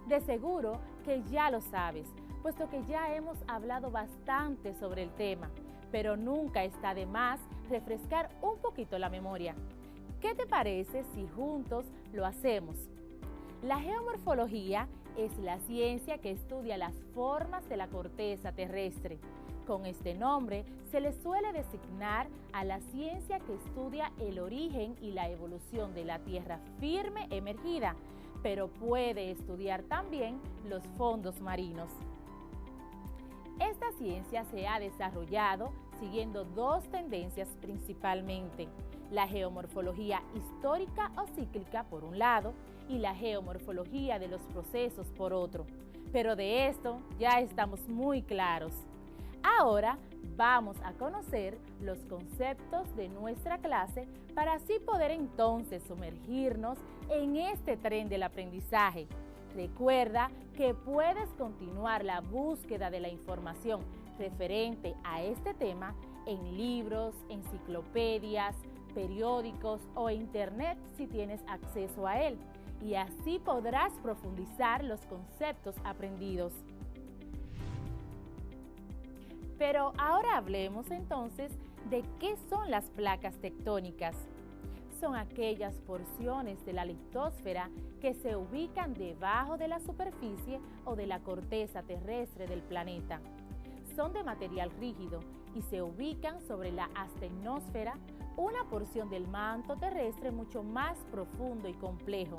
De seguro que ya lo sabes, puesto que ya hemos hablado bastante sobre el tema, pero nunca está de más refrescar un poquito la memoria. ¿Qué te parece si juntos lo hacemos? La geomorfología es la ciencia que estudia las formas de la corteza terrestre. Con este nombre se le suele designar a la ciencia que estudia el origen y la evolución de la tierra firme emergida, pero puede estudiar también los fondos marinos. Esta ciencia se ha desarrollado siguiendo dos tendencias principalmente: la geomorfología histórica o cíclica por un lado y la geomorfología de los procesos por otro. Pero de esto ya estamos muy claros. Ahora vamos a conocer los conceptos de nuestra clase para así poder entonces sumergirnos en este tren del aprendizaje. Recuerda que puedes continuar la búsqueda de la información referente a este tema en libros, enciclopedias, periódicos o internet si tienes acceso a él, y así podrás profundizar los conceptos aprendidos. Pero ahora hablemos entonces de qué son las placas tectónicas. Son aquellas porciones de la litosfera que se ubican debajo de la superficie o de la corteza terrestre del planeta. Son de material rígido y se ubican sobre la astenosfera, una porción del manto terrestre mucho más profundo y complejo.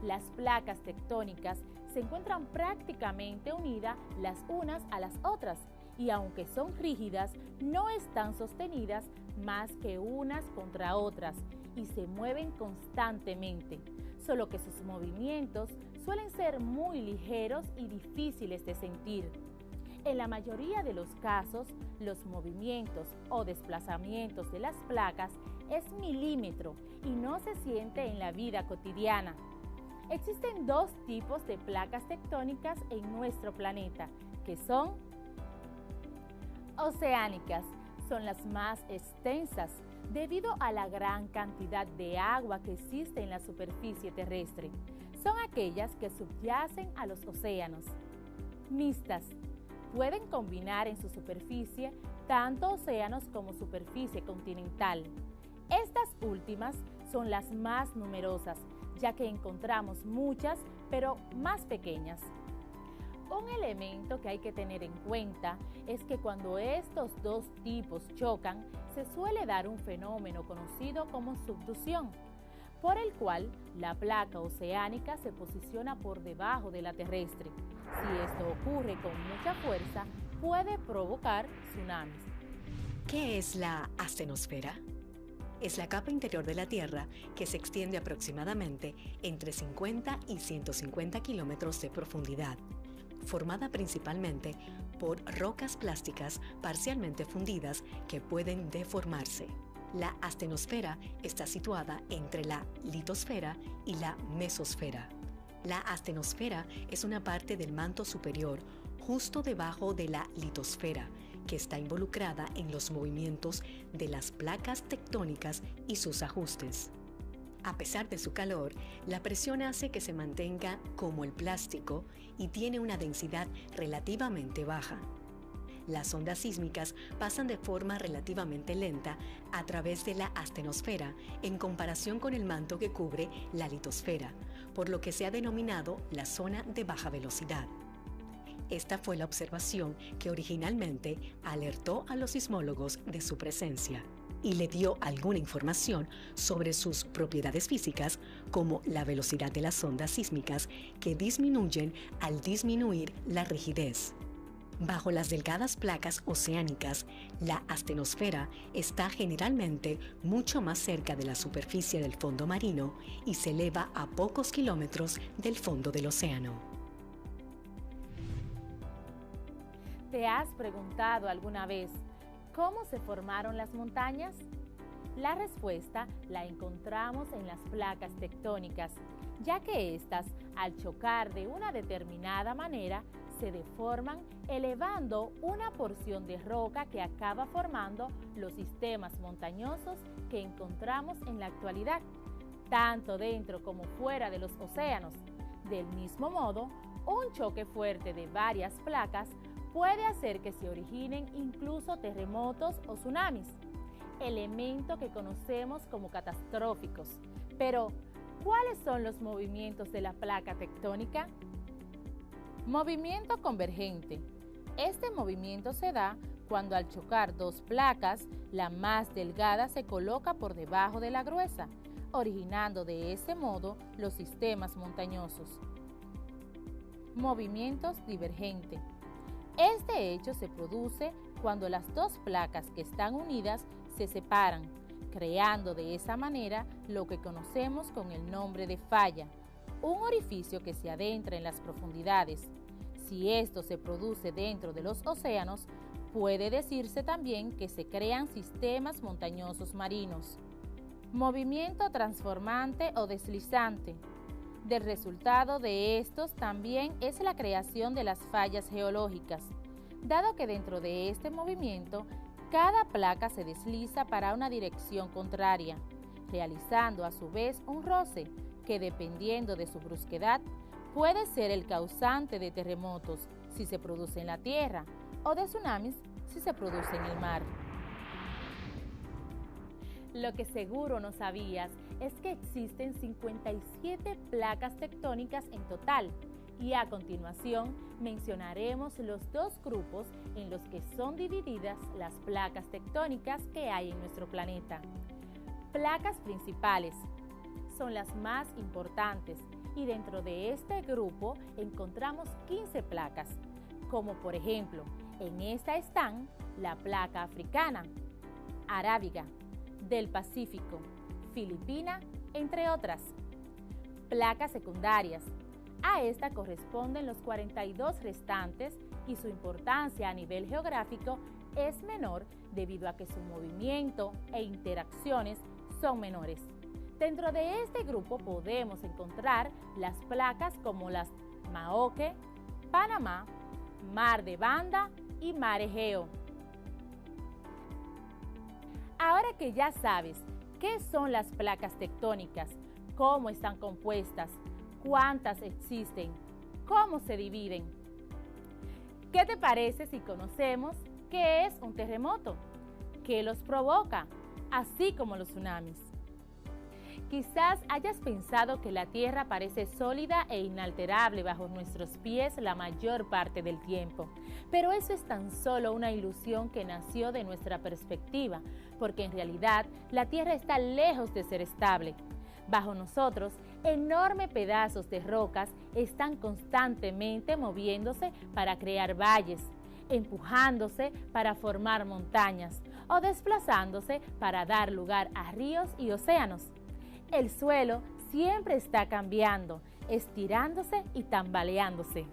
Las placas tectónicas se encuentran prácticamente unidas las unas a las otras y aunque son rígidas, no están sostenidas más que unas contra otras y se mueven constantemente, solo que sus movimientos suelen ser muy ligeros y difíciles de sentir. En la mayoría de los casos, los movimientos o desplazamientos de las placas es milímetro y no se siente en la vida cotidiana. Existen dos tipos de placas tectónicas en nuestro planeta, que son oceánicas. Son las más extensas debido a la gran cantidad de agua que existe en la superficie terrestre. Son aquellas que subyacen a los océanos. Mixtas. pueden combinar en su superficie tanto océanos como superficie continental. Estas últimas son las más numerosas, ya que encontramos muchas, pero más pequeñas. Un elemento que hay que tener en cuenta es que cuando estos dos tipos chocan, se suele dar un fenómeno conocido como subducción, por el cual la placa oceánica se posiciona por debajo de la terrestre. Si esto ocurre con mucha fuerza, puede provocar tsunamis. ¿Qué es la astenosfera? Es la capa interior de la Tierra que se extiende aproximadamente entre 50 y 150 kilómetros de profundidad, formada principalmente por rocas plásticas parcialmente fundidas que pueden deformarse. La astenosfera está situada entre la litosfera y la mesosfera. La astenosfera es una parte del manto superior justo debajo de la litosfera, que está involucrada en los movimientos de las placas tectónicas y sus ajustes. A pesar de su calor, la presión hace que se mantenga como el plástico y tiene una densidad relativamente baja. Las ondas sísmicas pasan de forma relativamente lenta a través de la astenosfera en comparación con el manto que cubre la litosfera, por lo que se ha denominado la zona de baja velocidad. Esta fue la observación que originalmente alertó a los sismólogos de su presencia y le dio alguna información sobre sus propiedades físicas, como la velocidad de las ondas sísmicas que disminuyen al disminuir la rigidez. Bajo las delgadas placas oceánicas, la astenosfera está generalmente mucho más cerca de la superficie del fondo marino y se eleva a pocos kilómetros del fondo del océano. ¿Te has preguntado alguna vez cómo se formaron las montañas? La respuesta la encontramos en las placas tectónicas, ya que éstas, al chocar de una determinada manera, se deforman, elevando una porción de roca que acaba formando los sistemas montañosos que encontramos en la actualidad, tanto dentro como fuera de los océanos. Del mismo modo, un choque fuerte de varias placas puede hacer que se originen incluso terremotos o tsunamis, elemento que conocemos como catastróficos. Pero, ¿cuáles son los movimientos de la placa tectónica? Movimiento convergente. Este movimiento se da cuando al chocar dos placas, la más delgada se coloca por debajo de la gruesa, originando de ese modo los sistemas montañosos. Movimientos divergentes. Este hecho se produce cuando las dos placas que están unidas se separan, creando de esa manera lo que conocemos con el nombre de falla, un orificio que se adentra en las profundidades. Si esto se produce dentro de los océanos, puede decirse también que se crean sistemas montañosos marinos. Movimiento transformante o deslizante. Del resultado de estos también es la creación de las fallas geológicas, dado que dentro de este movimiento, cada placa se desliza para una dirección contraria, realizando a su vez un roce que, dependiendo de su brusquedad, puede ser el causante de terremotos si se produce en la tierra o de tsunamis si se produce en el mar. Lo que seguro no sabías es que existen 57 placas tectónicas en total, y a continuación mencionaremos los dos grupos en los que son divididas las placas tectónicas que hay en nuestro planeta. Placas principales son las más importantes, y dentro de este grupo encontramos 15 placas, como por ejemplo, en esta están la placa africana, arábiga, del Pacífico, filipina, entre otras. Placas secundarias. A esta corresponden los 42 restantes, y su importancia a nivel geográfico es menor debido a que su movimiento e interacciones son menores. Dentro de este grupo podemos encontrar las placas como las Maoke, Panamá, Mar de Banda y Mar Egeo. Ahora que ya sabes qué son las placas tectónicas, cómo están compuestas, cuántas existen, cómo se dividen, ¿Qué te parece si conocemos qué es un terremoto? ¿Qué los provoca? Así como los tsunamis. Quizás hayas pensado que la Tierra parece sólida e inalterable bajo nuestros pies la mayor parte del tiempo, pero eso es tan solo una ilusión que nació de nuestra perspectiva, porque en realidad la Tierra está lejos de ser estable. Bajo nosotros, enormes pedazos de rocas están constantemente moviéndose para crear valles, empujándose para formar montañas o desplazándose para dar lugar a ríos y océanos. El suelo siempre está cambiando, estirándose y tambaleándose.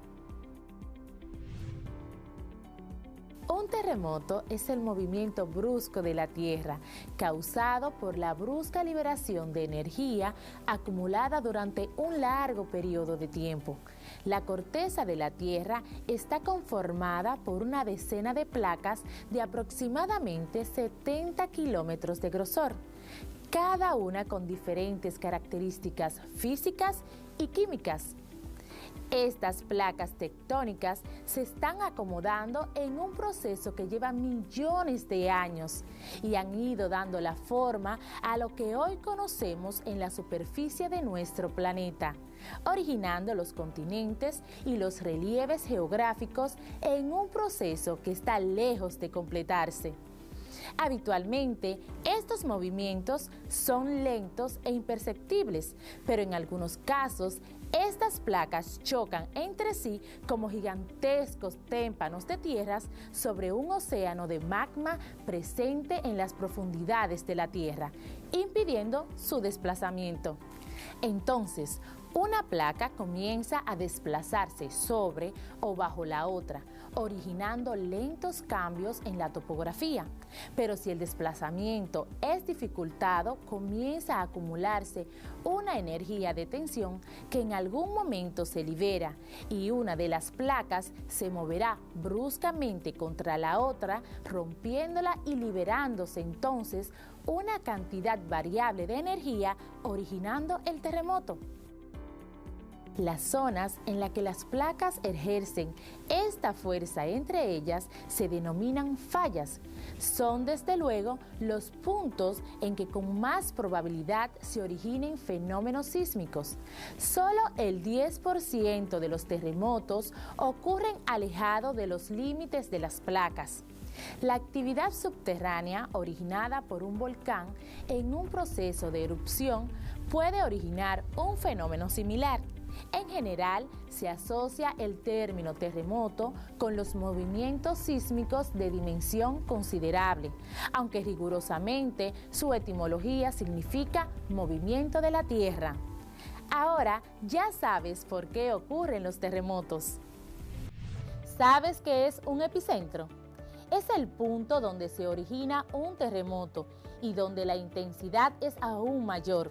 Un terremoto es el movimiento brusco de la Tierra, causado por la brusca liberación de energía acumulada durante un largo periodo de tiempo. La corteza de la Tierra está conformada por una decena de placas de aproximadamente 70 kilómetros de grosor, cada una con diferentes características físicas y químicas. Estas placas tectónicas se están acomodando en un proceso que lleva millones de años y han ido dando la forma a lo que hoy conocemos en la superficie de nuestro planeta, originando los continentes y los relieves geográficos en un proceso que está lejos de completarse. Habitualmente, estos movimientos son lentos e imperceptibles, pero en algunos casos, estas placas chocan entre sí como gigantescos témpanos de tierras sobre un océano de magma presente en las profundidades de la Tierra, impidiendo su desplazamiento. Entonces, una placa comienza a desplazarse sobre o bajo la otra, originando lentos cambios en la topografía. Pero si el desplazamiento es dificultado, comienza a acumularse una energía de tensión que en algún momento se libera y una de las placas se moverá bruscamente contra la otra, rompiéndola y liberándose entonces una cantidad variable de energía, originando el terremoto. Las zonas en las que las placas ejercen esta fuerza entre ellas se denominan fallas. Son desde luego los puntos en que con más probabilidad se originen fenómenos sísmicos. Solo el 10% de los terremotos ocurren alejado de los límites de las placas. La actividad subterránea originada por un volcán en un proceso de erupción puede originar un fenómeno similar. En general, se asocia el término terremoto con los movimientos sísmicos de dimensión considerable, aunque rigurosamente su etimología significa movimiento de la tierra. Ahora ya sabes por qué ocurren los terremotos. ¿Sabes qué es un epicentro? Es el punto donde se origina un terremoto y donde la intensidad es aún mayor.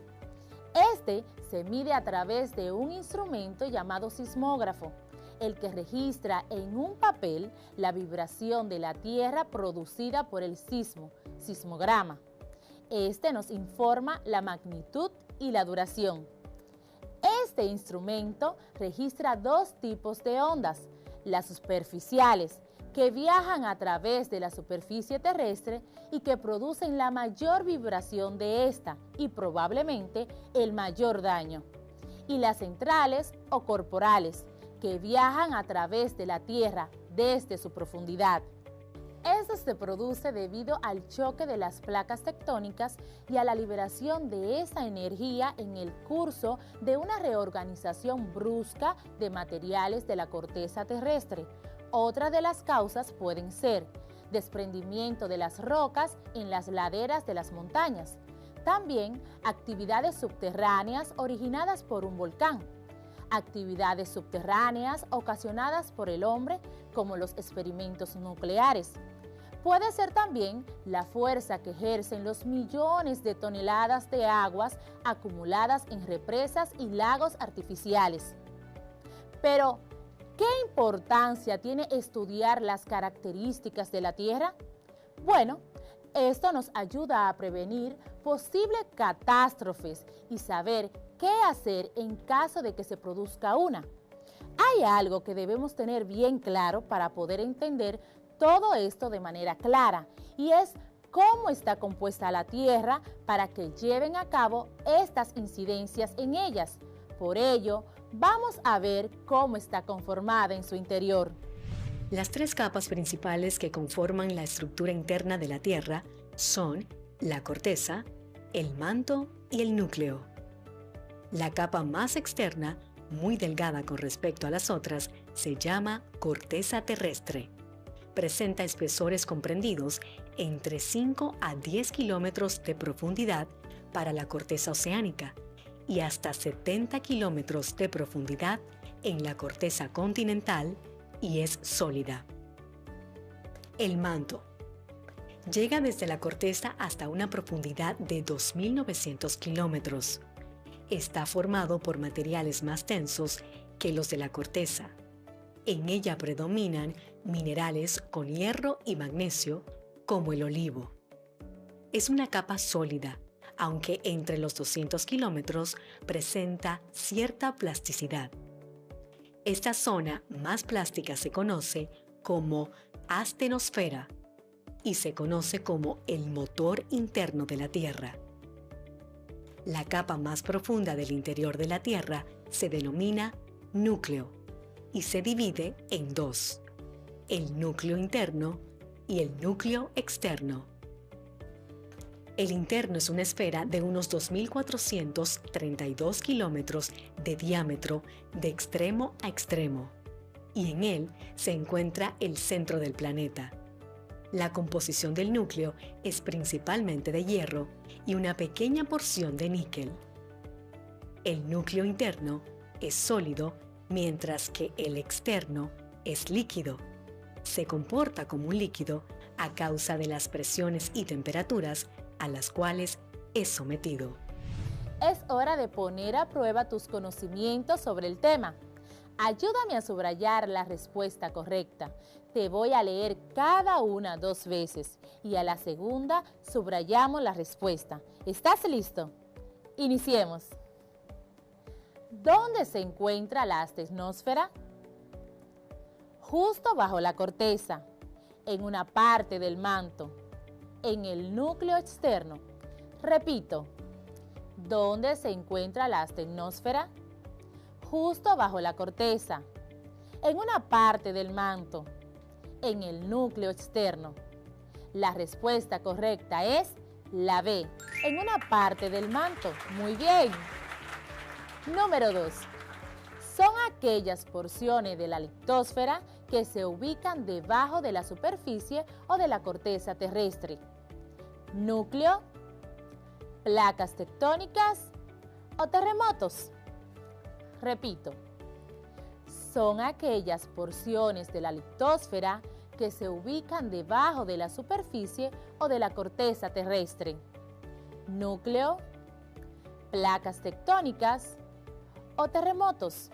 Este se mide a través de un instrumento llamado sismógrafo, el que registra en un papel la vibración de la tierra producida por el sismograma. Este nos informa la magnitud y la duración. Este instrumento registra dos tipos de ondas, las superficiales, que viajan a través de la superficie terrestre y que producen la mayor vibración de esta y probablemente el mayor daño, y las centrales o corporales, que viajan a través de la Tierra desde su profundidad. Esto se produce debido al choque de las placas tectónicas y a la liberación de esa energía en el curso de una reorganización brusca de materiales de la corteza terrestre. Otra de las causas pueden ser desprendimiento de las rocas en las laderas de las montañas, también actividades subterráneas originadas por un volcán, actividades subterráneas ocasionadas por el hombre como los experimentos nucleares. Puede ser también la fuerza que ejercen los millones de toneladas de aguas acumuladas en represas y lagos artificiales. Pero, ¿qué importancia tiene estudiar las características de la Tierra? Bueno, esto nos ayuda a prevenir posibles catástrofes y saber qué hacer en caso de que se produzca una. Hay algo que debemos tener bien claro para poder entender todo esto de manera clara, y es cómo está compuesta la Tierra para que lleven a cabo estas incidencias en ellas. Por ello, vamos a ver cómo está conformada en su interior. Las tres capas principales que conforman la estructura interna de la Tierra son la corteza, el manto y el núcleo. La capa más externa, muy delgada con respecto a las otras, se llama corteza terrestre. Presenta espesores comprendidos entre 5 a 10 kilómetros de profundidad para la corteza oceánica y hasta 70 kilómetros de profundidad en la corteza continental y es sólida. El manto llega desde la corteza hasta una profundidad de 2.900 kilómetros. Está formado por materiales más densos que los de la corteza. En ella predominan minerales con hierro y magnesio, como el olivo. Es una capa sólida, aunque entre los 200 kilómetros presenta cierta plasticidad. Esta zona más plástica se conoce como astenosfera y se conoce como el motor interno de la Tierra. La capa más profunda del interior de la Tierra se denomina núcleo y se divide en dos: el núcleo interno y el núcleo externo. El interno es una esfera de unos 2.432 kilómetros de diámetro de extremo a extremo, y en él se encuentra el centro del planeta. La composición del núcleo es principalmente de hierro y una pequeña porción de níquel. El núcleo interno es sólido, mientras que el externo es líquido. Se comporta como un líquido a causa de las presiones y temperaturas a las cuales es sometido. Es hora de poner a prueba tus conocimientos sobre el tema. Ayúdame a subrayar la respuesta correcta. Te voy a leer cada una 2 veces y a la segunda subrayamos la respuesta. ¿Estás listo? Iniciemos. ¿Dónde se encuentra la astenosfera? Justo bajo la corteza, en una parte del manto, en el núcleo externo. Repito, ¿dónde se encuentra la astenosfera? Justo bajo la corteza, en una parte del manto, en el núcleo externo. La respuesta correcta es la B, en una parte del manto. Muy bien. Número 2. Son aquellas porciones de la litosfera que se ubican debajo de la superficie o de la corteza terrestre. Núcleo, placas tectónicas o terremotos. Repito, son aquellas porciones de la litosfera que se ubican debajo de la superficie o de la corteza terrestre. Núcleo, placas tectónicas o terremotos.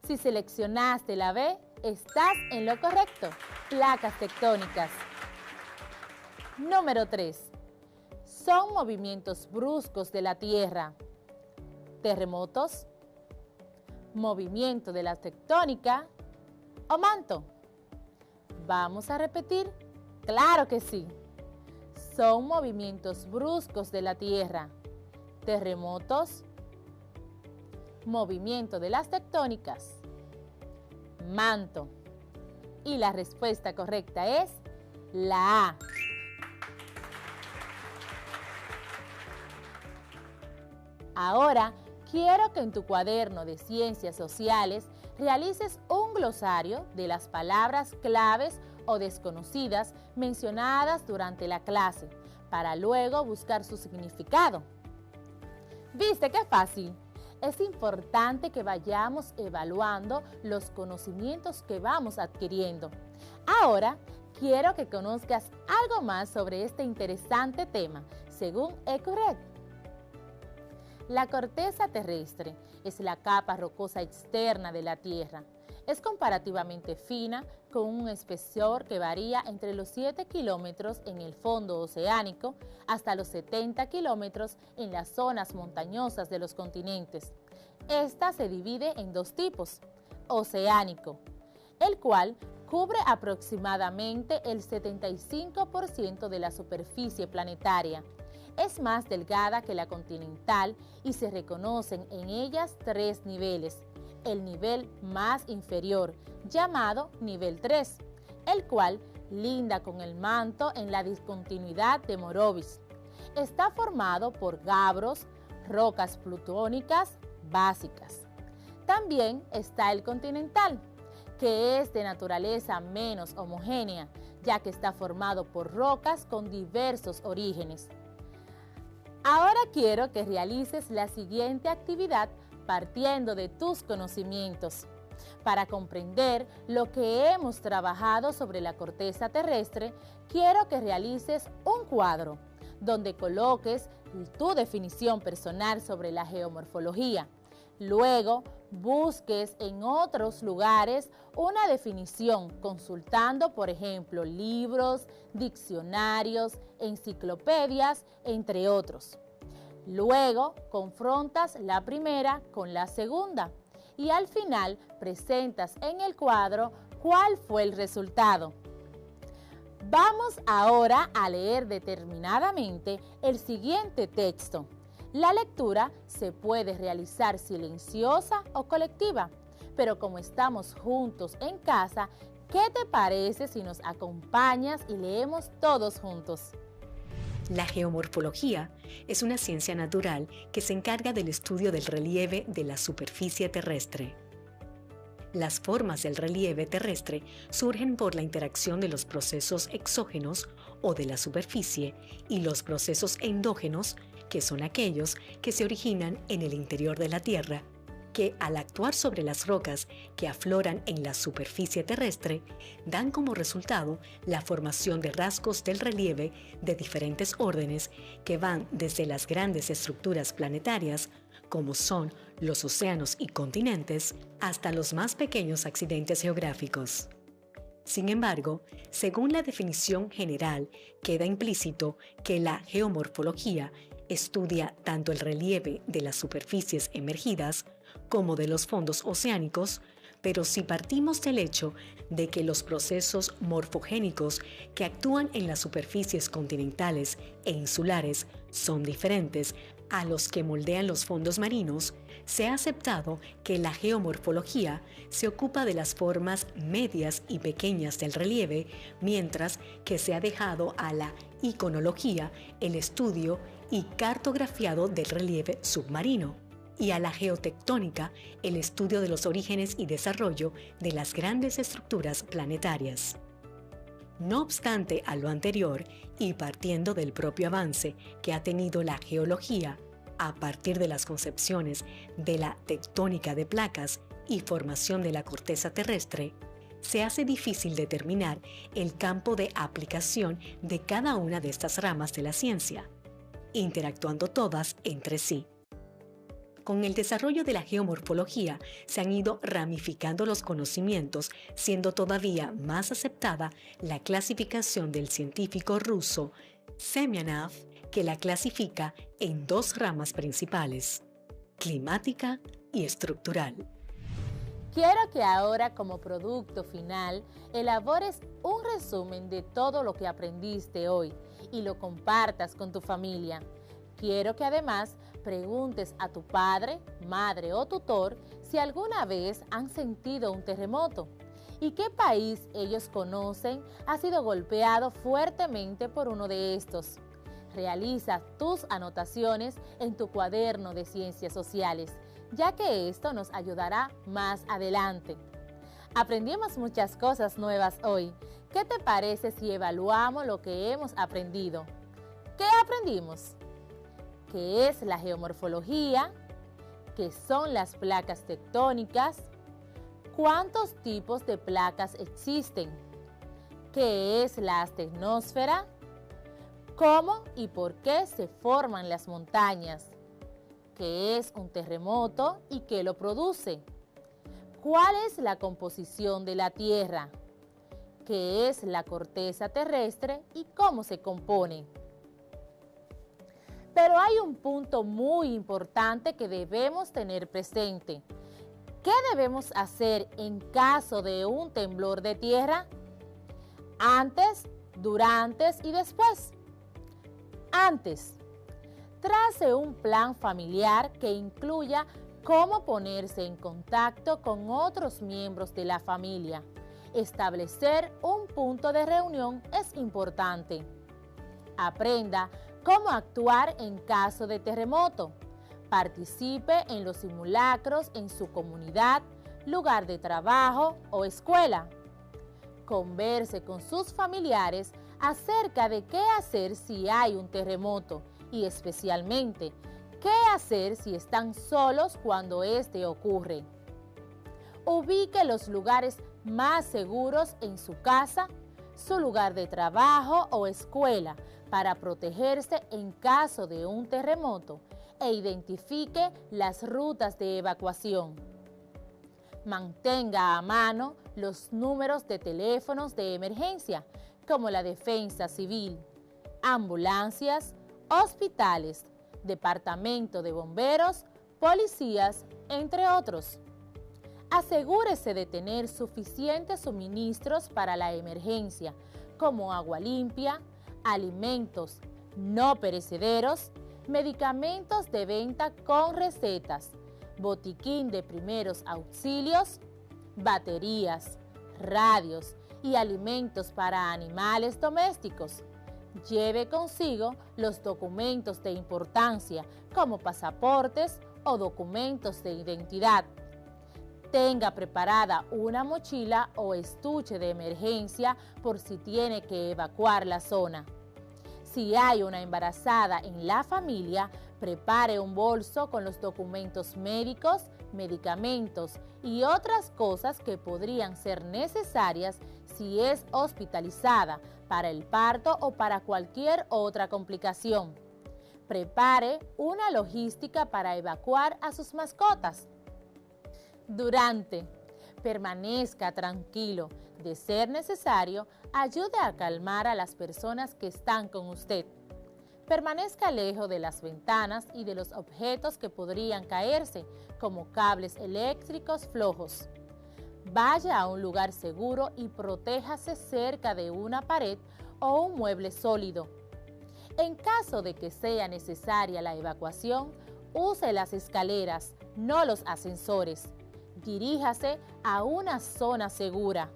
Si seleccionaste la B, estás en lo correcto. Placas tectónicas. Número 3. Son movimientos bruscos de la Tierra. Terremotos, movimiento de la tectónica o manto. Vamos a repetir. Claro que sí. Son movimientos bruscos de la Tierra. Terremotos, movimiento de las tectónicas, manto. Y la respuesta correcta es la A. Ahora, quiero que en tu cuaderno de Ciencias Sociales realices un glosario de las palabras claves o desconocidas mencionadas durante la clase, para luego buscar su significado. ¿Viste qué fácil? Es importante que vayamos evaluando los conocimientos que vamos adquiriendo. Ahora, quiero que conozcas algo más sobre este interesante tema, según EcoRed. La corteza terrestre es la capa rocosa externa de la Tierra. Es comparativamente fina, con un espesor que varía entre los 7 kilómetros en el fondo oceánico hasta los 70 kilómetros en las zonas montañosas de los continentes. Esta se divide en dos tipos: oceánico, el cual cubre aproximadamente el 75% de la superficie planetaria. Es más delgada que la continental y se reconocen en ellas tres niveles. El nivel más inferior, llamado nivel 3, el cual linda con el manto en la discontinuidad de Morovis. Está formado por gabros, rocas plutónicas básicas. También está el continental, que es de naturaleza menos homogénea, ya que está formado por rocas con diversos orígenes. Ahora quiero que realices la siguiente actividad partiendo de tus conocimientos. Para comprender lo que hemos trabajado sobre la corteza terrestre, quiero que realices un cuadro donde coloques tu definición personal sobre la geomorfología. Luego, busques en otros lugares una definición consultando, por ejemplo, libros, diccionarios, enciclopedias, entre otros. Luego, confrontas la primera con la segunda y al final presentas en el cuadro cuál fue el resultado. Vamos ahora a leer determinadamente el siguiente texto. La lectura se puede realizar silenciosa o colectiva, pero como estamos juntos en casa, ¿qué te parece si nos acompañas y leemos todos juntos? La geomorfología es una ciencia natural que se encarga del estudio del relieve de la superficie terrestre. Las formas del relieve terrestre surgen por la interacción de los procesos exógenos o de la superficie y los procesos endógenos, que son aquellos que se originan en el interior de la Tierra, que al actuar sobre las rocas que afloran en la superficie terrestre, dan como resultado la formación de rasgos del relieve de diferentes órdenes que van desde las grandes estructuras planetarias, como son los océanos y continentes, hasta los más pequeños accidentes geográficos. Sin embargo, según la definición general, queda implícito que la geomorfología estudia tanto el relieve de las superficies emergidas como de los fondos oceánicos, pero si partimos del hecho de que los procesos morfogénicos que actúan en las superficies continentales e insulares son diferentes a los que moldean los fondos marinos, se ha aceptado que la geomorfología se ocupa de las formas medias y pequeñas del relieve, mientras que se ha dejado a la iconología el estudio y cartografiado del relieve submarino, y a la geotectónica el estudio de los orígenes y desarrollo de las grandes estructuras planetarias. No obstante a lo anterior, y partiendo del propio avance que ha tenido la geología a partir de las concepciones de la tectónica de placas y formación de la corteza terrestre, se hace difícil determinar el campo de aplicación de cada una de estas ramas de la ciencia, interactuando todas entre sí. Con el desarrollo de la geomorfología se han ido ramificando los conocimientos, siendo todavía más aceptada la clasificación del científico ruso Semyonov, que la clasifica en dos ramas principales: climática y estructural. Quiero que ahora, como producto final, elabores un resumen de todo lo que aprendiste hoy y lo compartas con tu familia. Quiero que además preguntes a tu padre, madre o tutor si alguna vez han sentido un terremoto y qué país ellos conocen ha sido golpeado fuertemente por uno de estos. Realiza tus anotaciones en tu cuaderno de ciencias sociales, ya que esto nos ayudará más adelante. Aprendimos muchas cosas nuevas hoy. ¿Qué te parece si evaluamos lo que hemos aprendido? ¿Qué aprendimos? ¿Qué es la geomorfología? ¿Qué son las placas tectónicas? ¿Cuántos tipos de placas existen? ¿Qué es la astenosfera? ¿Cómo y por qué se forman las montañas? ¿Qué es un terremoto y qué lo produce? ¿Cuál es la composición de la Tierra? ¿Qué es la corteza terrestre y cómo se compone? Pero hay un punto muy importante que debemos tener presente. ¿Qué debemos hacer en caso de un temblor de tierra? Antes, durante y después. Antes, trace un plan familiar que incluya cómo ponerse en contacto con otros miembros de la familia. Establecer un punto de reunión es importante. Aprenda cómo actuar en caso de terremoto. Participe en los simulacros en su comunidad, lugar de trabajo o escuela. Converse con sus familiares acerca de qué hacer si hay un terremoto y especialmente qué hacer si están solos cuando este ocurre. Ubique los lugares más seguros en su casa, su lugar de trabajo o escuela para protegerse en caso de un terremoto e identifique las rutas de evacuación. Mantenga a mano los números de teléfonos de emergencia como la Defensa Civil, ambulancias, hospitales, departamento de bomberos, policías, entre otros. Asegúrese de tener suficientes suministros para la emergencia, como agua limpia, alimentos no perecederos, medicamentos de venta con recetas, botiquín de primeros auxilios, baterías, radios y alimentos para animales domésticos. Lleve consigo los documentos de importancia como pasaportes o documentos de identidad. Tenga preparada una mochila o estuche de emergencia por si tiene que evacuar la zona. Si hay una embarazada en la familia, prepare un bolso con los documentos médicos, medicamentos y otras cosas que podrían ser necesarias si es hospitalizada para el parto o para cualquier otra complicación. Prepare una logística para evacuar a sus mascotas. Permanezca tranquilo. De ser necesario, ayude a calmar a las personas que están con usted. Permanezca lejos de las ventanas y de los objetos que podrían caerse, como cables eléctricos flojos. Vaya a un lugar seguro y protéjase cerca de una pared o un mueble sólido. En caso de que sea necesaria la evacuación, use las escaleras, no los ascensores. Diríjase a una zona segura.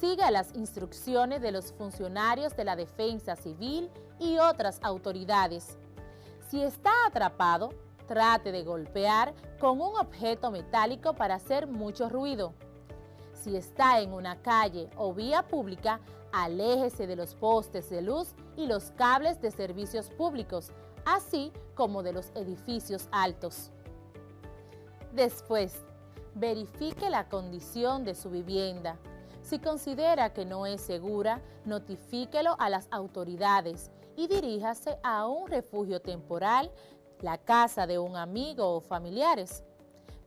Siga las instrucciones de los funcionarios de la Defensa Civil y otras autoridades. Si está atrapado, trate de golpear con un objeto metálico para hacer mucho ruido. Si está en una calle o vía pública, aléjese de los postes de luz y los cables de servicios públicos, así como de los edificios altos. Después, verifique la condición de su vivienda. Si considera que no es segura, notifíquelo a las autoridades y diríjase a un refugio temporal, la casa de un amigo o familiares.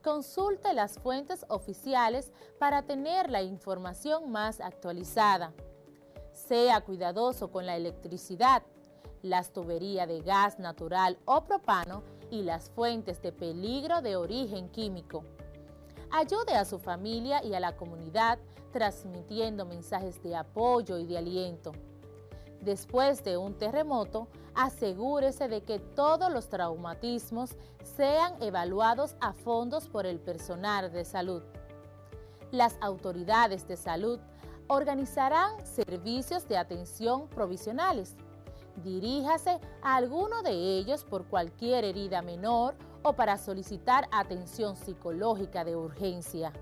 Consulte las fuentes oficiales para tener la información más actualizada. Sea cuidadoso con la electricidad, las tuberías de gas natural o propano y las fuentes de peligro de origen químico. Ayude a su familia y a la comunidad transmitiendo mensajes de apoyo y de aliento. Después de un terremoto, asegúrese de que todos los traumatismos sean evaluados a fondo por el personal de salud. Las autoridades de salud organizarán servicios de atención provisionales. Diríjase a alguno de ellos por cualquier herida menor o para solicitar atención psicológica de urgencia.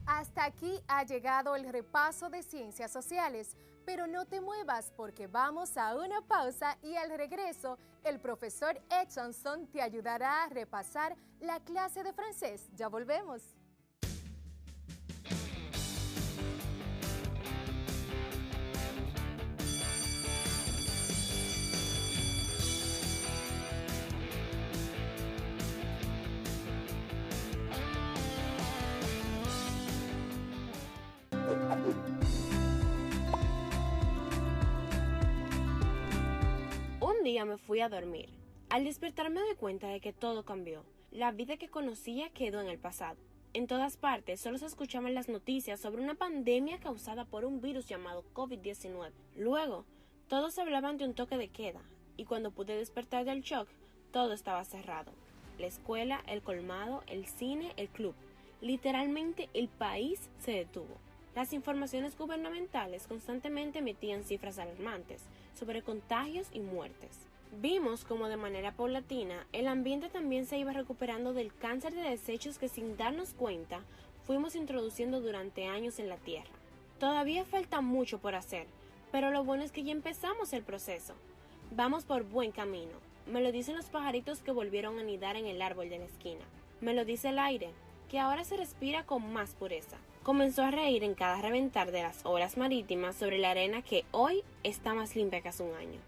Hasta aquí ha llegado el repaso de Ciencias Sociales, pero no te muevas porque vamos a una pausa y al regreso el profesor Edson te ayudará a repasar la clase de francés. Ya volvemos. Un día me fui a dormir. Al despertar me di cuenta de que todo cambió. La vida que conocía quedó en el pasado. En todas partes solo se escuchaban las noticias sobre una pandemia causada por un virus llamado COVID-19. Luego, todos hablaban de un toque de queda, y cuando pude despertar del shock, todo estaba cerrado. La escuela, el colmado, el cine, el club. Literalmente el país se detuvo. Las informaciones gubernamentales constantemente emitían cifras alarmantes sobre contagios y muertes. Vimos como de manera paulatina el ambiente también se iba recuperando del cáncer de desechos que sin darnos cuenta fuimos introduciendo durante años en la Tierra. Todavía falta mucho por hacer, pero lo bueno es que ya empezamos el proceso. Vamos por buen camino. Me lo dicen los pajaritos que volvieron a anidar en el árbol de la esquina. Me lo dice el aire, que ahora se respira con más pureza. Comenzó a reír en cada reventar de las olas marítimas sobre la arena que hoy está más limpia que hace un año.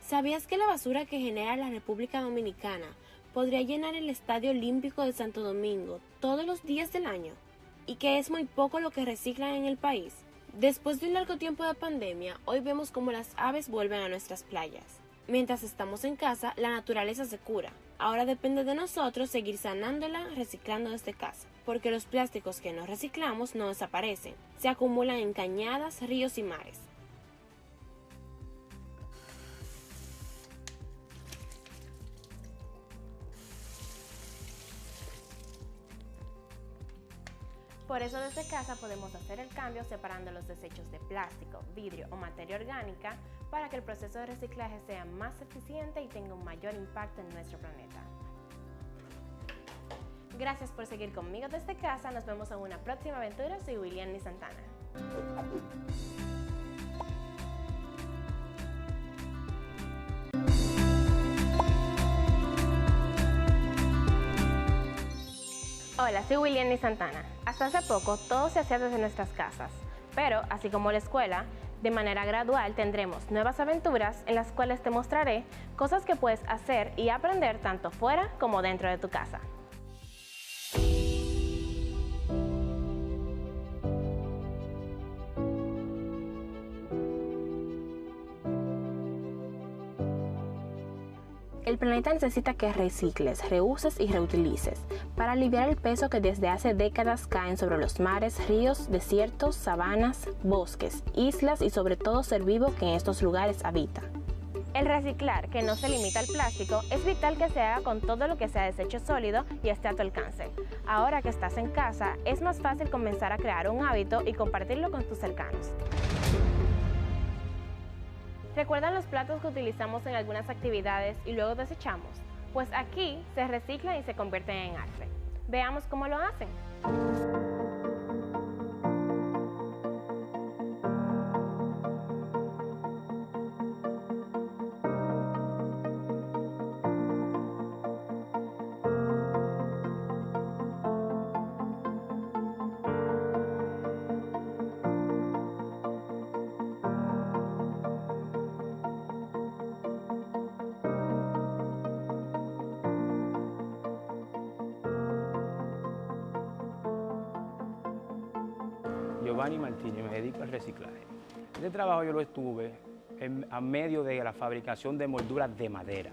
¿Sabías que la basura que genera la República Dominicana podría llenar el Estadio Olímpico de Santo Domingo todos los días del año? ¿Y que es muy poco lo que reciclan en el país? Después de un largo tiempo de pandemia, hoy vemos cómo las aves vuelven a nuestras playas. Mientras estamos en casa, la naturaleza se cura. Ahora depende de nosotros seguir sanándola, reciclando desde casa, porque los plásticos que no reciclamos no desaparecen, se acumulan en cañadas, ríos y mares. Por eso desde casa podemos hacer el cambio separando los desechos de plástico, vidrio o materia orgánica para que el proceso de reciclaje sea más eficiente y tenga un mayor impacto en nuestro planeta. Gracias por seguir conmigo desde casa, nos vemos en una próxima aventura, soy William Santana. Hola, soy William Santana. Hasta hace poco todo se hacía desde nuestras casas, pero así como la escuela, de manera gradual tendremos nuevas aventuras en las cuales te mostraré cosas que puedes hacer y aprender tanto fuera como dentro de tu casa. El planeta necesita que recicles, reuses y reutilices para aliviar el peso que desde hace décadas caen sobre los mares, ríos, desiertos, sabanas, bosques, islas y sobre todo ser vivo que en estos lugares habita. El reciclar, que no se limita al plástico, es vital que se haga con todo lo que sea desecho sólido y esté a tu alcance. Ahora que estás en casa, es más fácil comenzar a crear un hábito y compartirlo con tus cercanos. ¿Recuerdan los platos que utilizamos en algunas actividades y luego desechamos? Pues aquí se reciclan y se convierten en arte. Veamos cómo lo hacen. Giovanni Martínez, me dedico al reciclaje. Este trabajo yo lo estuve a medio de la fabricación de molduras de madera.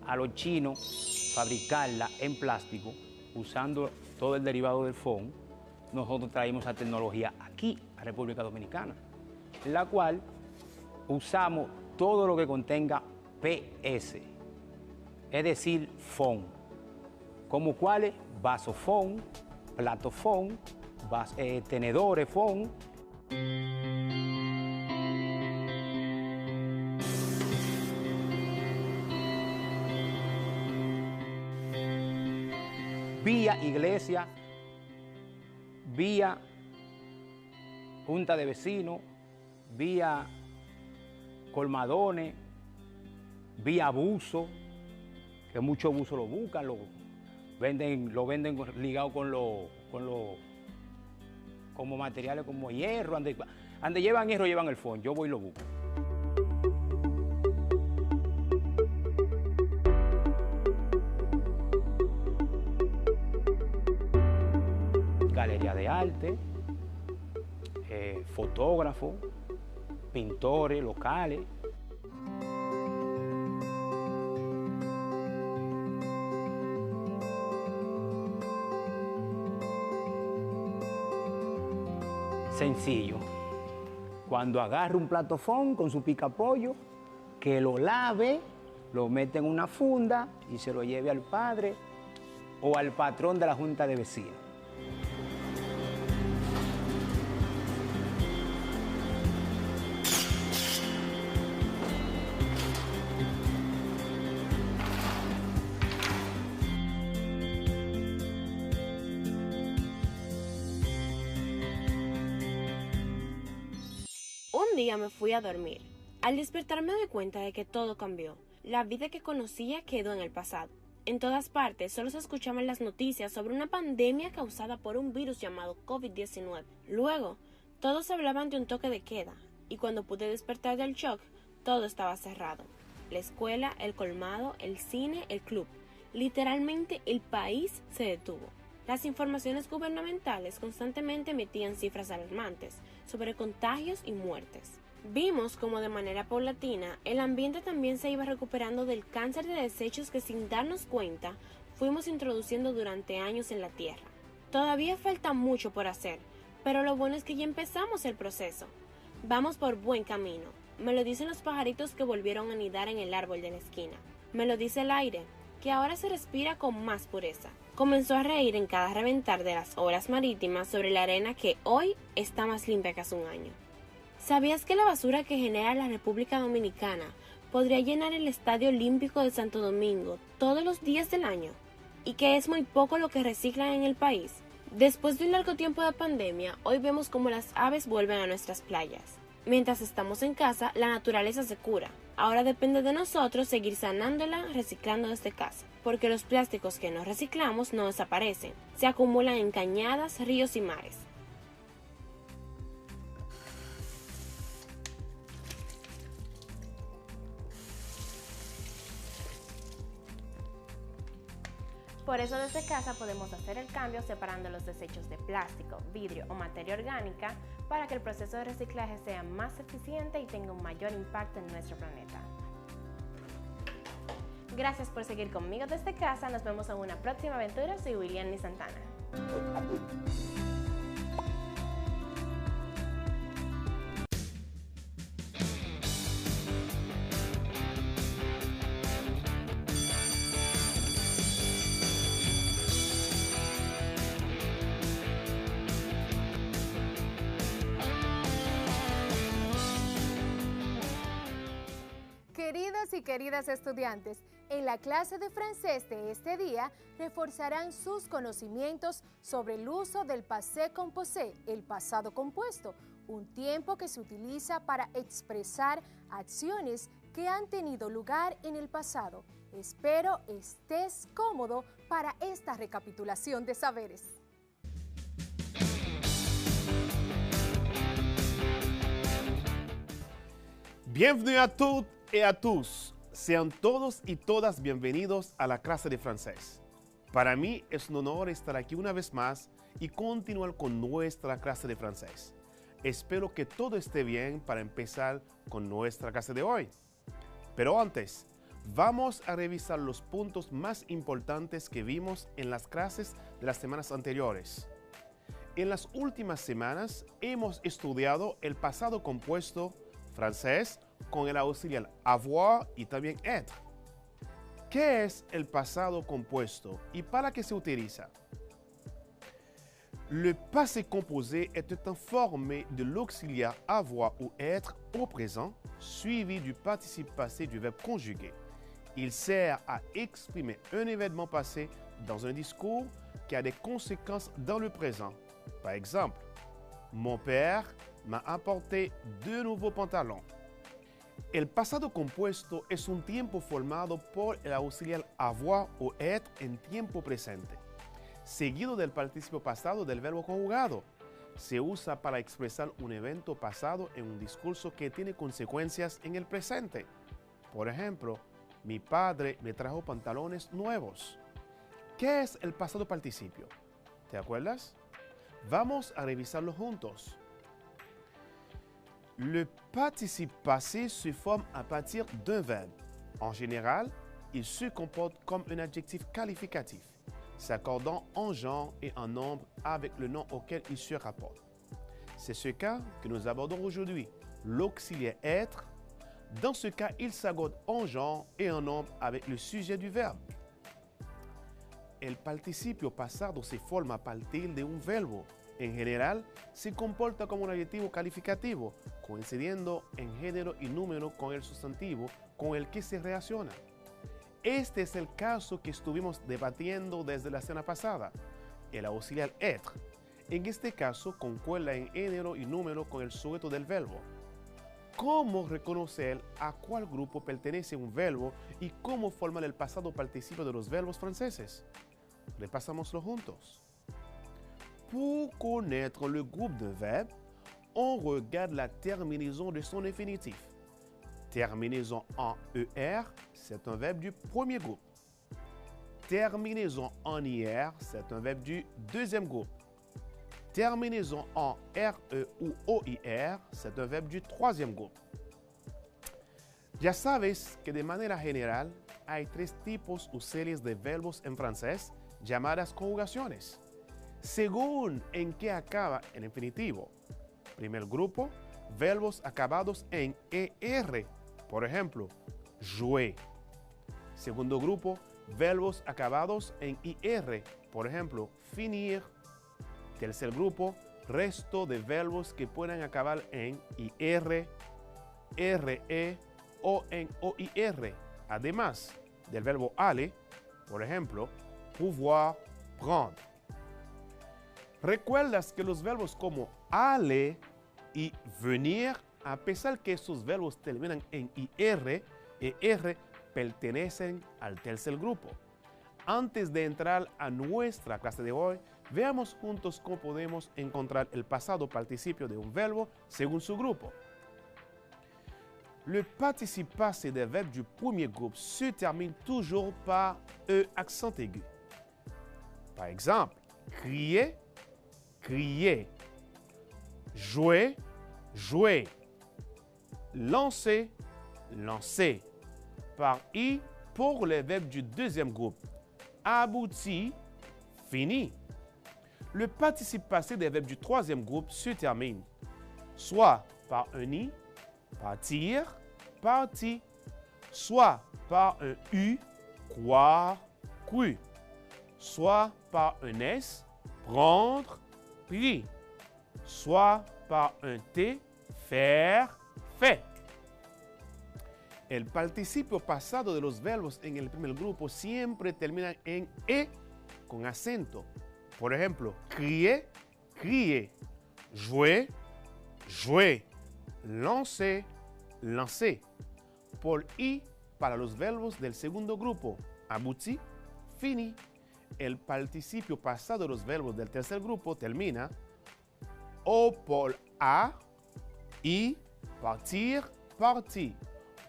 A los chinos, fabricarla en plástico, usando todo el derivado del foam, nosotros traímos esa tecnología aquí, a República Dominicana, en la cual usamos todo lo que contenga PS, es decir, foam, como cuáles, vaso foam, plato foam, tenedores foam. Vía iglesia, vía junta de vecinos, vía colmadones, vía abuso, que muchos abusos lo buscan, lo venden ligado como materiales como hierro, donde llevan hierro llevan el fondo, yo voy y lo busco. Galería de arte, fotógrafos, pintores locales. Sencillo. Cuando agarre un platofón con su picapollo, que lo lave, lo mete en una funda y se lo lleve al padre o al patrón de la junta de vecinos. Un día me fui a dormir. Al despertar me di cuenta de que todo cambió. La vida que conocía quedó en el pasado. En todas partes solo se escuchaban las noticias sobre una pandemia causada por un virus llamado COVID-19. Luego, todos hablaban de un toque de queda, y cuando pude despertar del shock, todo estaba cerrado. La escuela, el colmado, el cine, el club. Literalmente el país se detuvo. Las informaciones gubernamentales constantemente emitían cifras alarmantes sobre contagios y muertes. Vimos como de manera paulatina el ambiente también se iba recuperando del cáncer de desechos que sin darnos cuenta fuimos introduciendo durante años en la Tierra. Todavía falta mucho por hacer, pero lo bueno es que ya empezamos el proceso. Vamos por buen camino. Me lo dicen los pajaritos que volvieron a anidar en el árbol de la esquina. Me lo dice el aire, que ahora se respira con más pureza. Comenzó a reír en cada reventar de las olas marítimas sobre la arena que hoy está más limpia que hace un año. ¿Sabías que la basura que genera la República Dominicana podría llenar el Estadio Olímpico de Santo Domingo todos los días del año? ¿Y que es muy poco lo que reciclan en el país? Después de un largo tiempo de pandemia, hoy vemos cómo las aves vuelven a nuestras playas. Mientras estamos en casa, la naturaleza se cura. Ahora depende de nosotros seguir sanándola, reciclando desde casa, porque los plásticos que no reciclamos no desaparecen, se acumulan en cañadas, ríos y mares. Por eso desde casa podemos hacer el cambio separando los desechos de plástico, vidrio o materia orgánica para que el proceso de reciclaje sea más eficiente y tenga un mayor impacto en nuestro planeta. Gracias por seguir conmigo desde casa. Nos vemos en una próxima aventura. Soy William Santana. Queridos y queridas estudiantes, en la clase de francés de este día reforzarán sus conocimientos sobre el uso del passé composé, el pasado compuesto, un tiempo que se utiliza para expresar acciones que han tenido lugar en el pasado. Espero estés cómodo para esta recapitulación de saberes. Bienvenue à toutes et à tous. Sean todos y todas bienvenidos a la clase de francés. Para mí es un honor estar aquí una vez más y continuar con nuestra clase de francés. Espero que todo esté bien para empezar con nuestra clase de hoy. Pero antes, vamos a revisar los puntos más importantes que vimos en las clases de las semanas anteriores. En las últimas semanas hemos estudiado el pasado compuesto francés con el auxiliar avoir y también être. ¿Qué es el pasado compuesto y para qué se utiliza? Le passé composé est un temps formé de l'auxiliaire avoir ou être au présent, suivi du participe passé du verbe conjugué. Il sert à exprimer un événement passé dans un discours qui a des conséquences dans le présent. Par exemple, mon père m'a apporté 2 nouveaux pantalons. El pasado compuesto es un tiempo formado por el auxiliar avoir o être en tiempo presente, seguido del participio pasado del verbo conjugado. Se usa para expresar un evento pasado en un discurso que tiene consecuencias en el presente. Por ejemplo, mi padre me trajo pantalones nuevos. ¿Qué es el pasado participio? ¿Te acuerdas? Vamos a revisarlo juntos. Le participe passé se forme à partir d'un verbe. En général, il se comporte comme un adjectif qualificatif, s'accordant en genre et en nombre avec le nom auquel il se rapporte. C'est ce cas que nous abordons aujourd'hui, l'auxiliaire être. Dans ce cas, il s'accorde en genre et en nombre avec le sujet du verbo. El participio pasado se forma a partir de un verbo. En general, se comporta como un adjetivo calificativo, coincidiendo en género y número con el sustantivo con el que se relaciona. Este es el caso que estuvimos debatiendo desde la semana pasada, el auxiliar être. En este caso, concuerda en género y número con el sujeto del verbo. ¿Cómo reconocer a cuál grupo pertenece un verbo y cómo formar el pasado participio de los verbos franceses? Repasámoslo juntos. Pour connaître le groupe d'un verbe, on regarde la terminaison de son infinitif. Terminaison en ER, c'est un verbe du premier groupe. Terminaison en IR, c'est un verbe du deuxième groupe. Terminaison en RE ou OIR, c'est un verbe du troisième groupe. Ya sabes que de manera general hay tres tipos o series de verbos en francés llamadas conjugaciones, según en qué acaba el infinitivo. Primer grupo, verbos acabados en ER, por ejemplo, jouer. Segundo grupo, verbos acabados en IR, por ejemplo, finir. Tercer grupo, resto de verbos que puedan acabar en IR, RE o en OIR, además del verbo aller, por ejemplo, pouvoir, prendre. ¿Recuerdas que los verbos como aller y venir, a pesar que estos verbos terminan en IR e R, pertenecen al tercer grupo? Antes de entrar a nuestra clase de hoy, veamos juntos cómo podemos encontrar el pasado participio de un verbo según su grupo. Le participe passé des verbes du premier groupe se termine toujours par E accent aigu. Par exemple, crier, crier. Jouer, jouer. Lancer, lancer. Par I pour les verbes du deuxième groupe. Abouti, fini. Le participe passé des verbes du troisième groupe se termine soit par un I, partir, parti, soit par un U, croire, cru, soit par un S, prendre, pris, soit par un T, faire, fait. El participio pasado de los verbos en el primer grupo siempre terminan en E con acento. Por ejemplo, crier, crier, jouer, jouer, lancer, lancer. Por I para los verbos del segundo grupo, abouti, fini. El participio pasado de los verbos del tercer grupo termina o por A, I, partir, parti.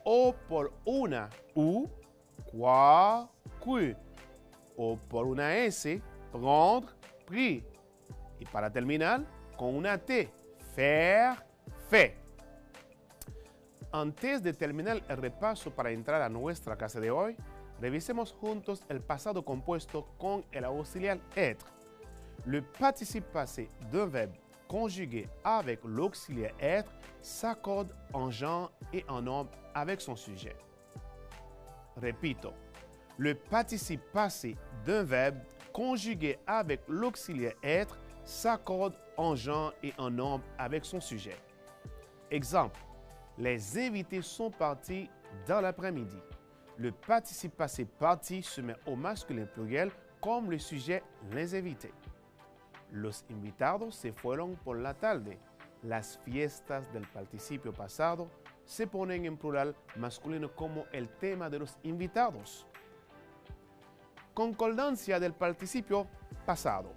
O por una U, croire, cru. O por una S, prendre, pris. Y para terminar, con una T, faire, fait. Antes de terminar el repaso para entrar a nuestra clase de hoy, revisemos juntos el pasado compuesto con el auxiliar être. Le participe passé d'un verbe conjugué avec l'auxiliaire être s'accorde en genre et en nombre avec son sujet. Repito, le participe passé d'un verbe conjugué avec l'auxiliaire être s'accorde en genre et en nombre avec son sujet. Exemple, les invités sont partis dans l'après-midi. Le participe passé parti se met au masculin pluriel comme le sujet les invités. Los invitados se fueron por la tarde. Las fiestas del participio pasado se ponen en plural masculino como el tema de los invitados. Concordancia del participio pasado.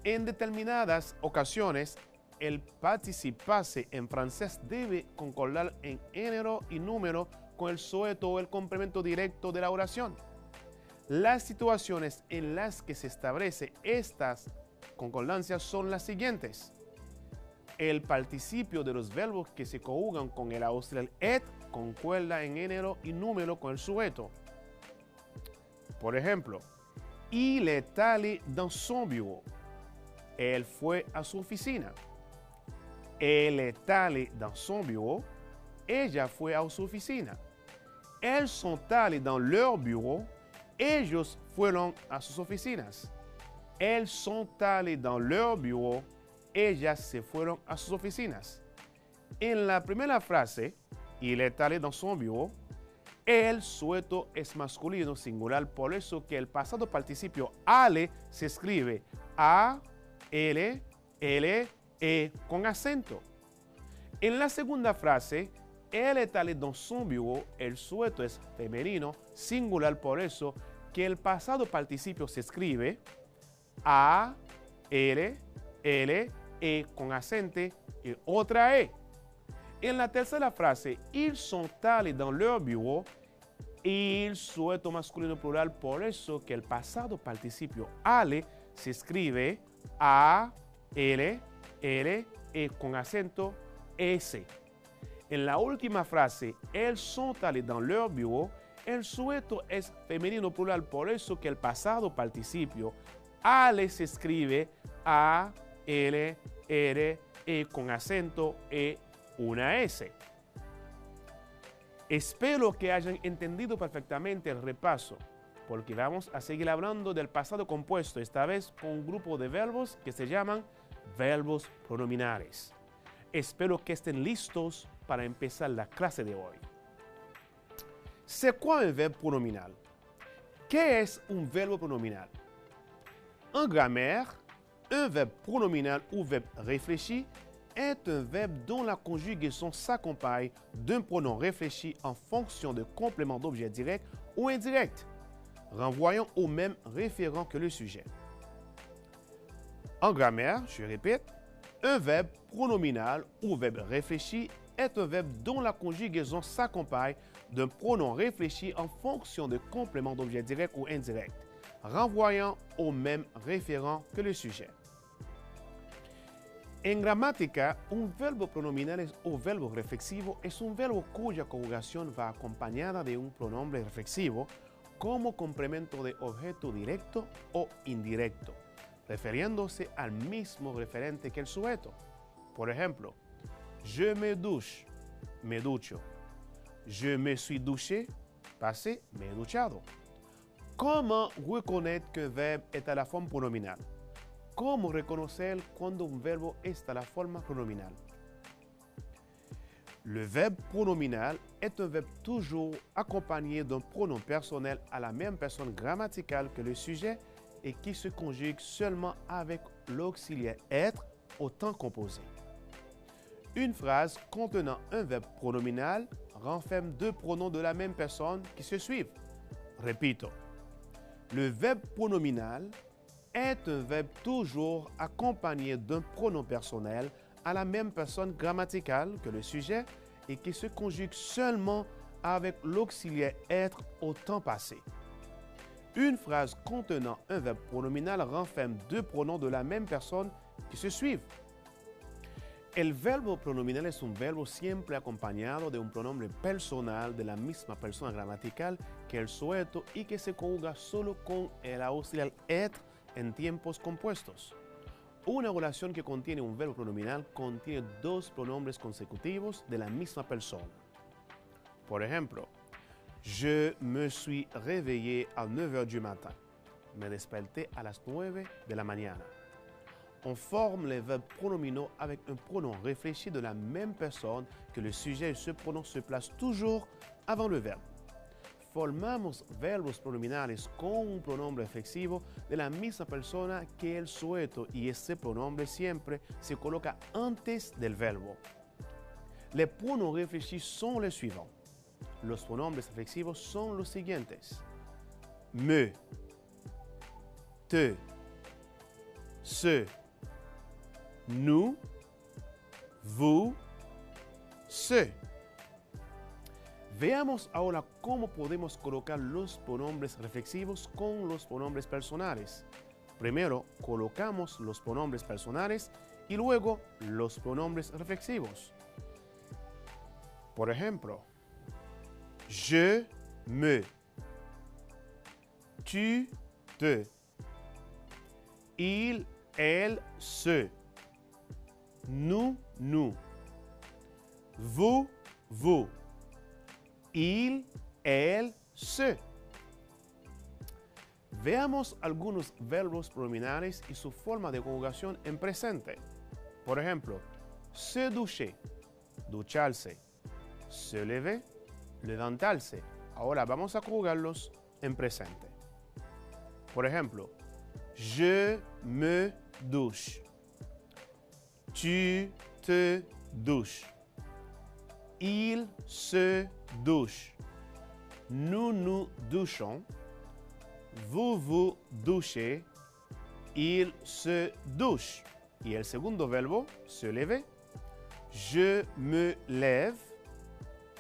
En determinadas ocasiones, el participe passé en francés debe concordar en género y número con el sujeto o el complemento directo de la oración. Las situaciones en las que se establece estas concordancias son las siguientes. El participio de los verbos que se conjugan con el auxiliar être concuerda en género y número con el sujeto. Por ejemplo, il est allé dans son bureau. Él fue a su oficina. Él está allé dans son bureau. Ella fue a su oficina. Elles sont allées dans leur bureau. Ellos fueron a sus oficinas. Elles sont allées dans leur bureau. Ellas se fueron a sus oficinas. En la primera frase, il est allé dans son bureau, el sujeto es masculino singular, por eso que el pasado participio ale se escribe A, L, L, E con acento. En la segunda frase, él est allé dans son bureau, el sujeto es femenino singular, por eso que el pasado participio se escribe A, L, L, E con acento y otra E. En la tercera frase, ils sont allés dans leur bureau, il sujeto masculino plural, por eso que el pasado participio ale se escribe A, L, L, E con acento S. En la última frase, elles sont allées dans leur bureau, el sujeto es femenino plural, por eso que el pasado participio ale se escribe A, L, R, E con acento E, una S. Espero que hayan entendido perfectamente el repaso, porque vamos a seguir hablando del pasado compuesto, esta vez con un grupo de verbos que se llaman verbos pronominales. Espero que estén listos para empezar la clase de hoy. C'est quoi un verbe pronominal? ¿Qué es un verbo pronominal? En grammaire, un verbe pronominal ou verbe réfléchi est un verbe dont la conjugaison s'accompagne d'un pronom réfléchi en fonction de complément d'objet direct ou indirect, renvoyant au même référent que le sujet. En grammaire, je répète, un verbe pronominal ou verbe réfléchi est un verbe dont la conjugaison s'accompagne d'un pronom réfléchi en fonction de complément d'objet direct ou indirect, renvoyant au même référent que le sujet. En gramática, un verbo pronominal o verbo reflexivo es un verbo cuya conjugación va acompañada de un pronombre reflexivo como complemento de objeto directo o indirecto, refiriéndose al mismo referente que el sujeto. Por ejemplo, je me douche, me ducho. Je me suis douché, passé, me he duchado. Comment reconnaître qu'un verbe est à la forme pronominale? ¿Cómo reconocer cuando un verbo está a la forma pronominal? Le verbe pronominal est un verbe toujours accompagné d'un pronom personnel à la même personne grammaticale que le sujet et qui se conjugue seulement avec l'auxiliaire être au temps composé. Une phrase contenant un verbe pronominal renferme deux pronoms de la même personne qui se suivent. Repito, le verbe pronominal est un verbe toujours accompagné d'un pronom personnel à la même personne grammaticale que le sujet et qui se conjugue seulement avec l'auxiliaire être au temps passé. Une phrase contenant un verbe pronominal renferme deux pronoms de la même personne qui se suivent. El verbo pronominal es un verbo siempre acompañado de un pronombre personal de la misma persona gramatical que el sujeto y que se conjuga solo con el auxiliar être en tiempos compuestos. Una oración que contiene un verbo pronominal contiene dos pronombres consecutivos de la misma persona. Por ejemplo, je me suis réveillé à 9h du matin. Me desperté a las 9 de la mañana. On forme les verbes pronominaux avec un pronom réfléchi de la même personne que le sujet et ce pronom se place toujours avant le verbe. Formamos verbos pronominales con un pronombre reflexivo de la misma persona que el sujeto y ese pronombre siempre se coloca antes del verbo. Les pronoms réfléchis sont les suivants. Los pronombres reflexivos son los siguientes: me, te, se, nous, vous, se. Veamos ahora cómo podemos colocar los pronombres reflexivos con los pronombres personales. Primero, colocamos los pronombres personales y luego los pronombres reflexivos. Por ejemplo, je me, tu te, il, elle, se, nous, nous. Vous, vous. Il, elle, se. Veamos algunos verbos pronominales y su forma de conjugación en presente. Por ejemplo, se doucher, ducharse. Se lever, levantarse. Ahora vamos a conjugarlos en presente. Por ejemplo, je me douche. Tu te douches. Il se douche. Nous nous douchons. Vous vous douchez. Il se douche. Y el segundo verbo, se lever. Je me lève.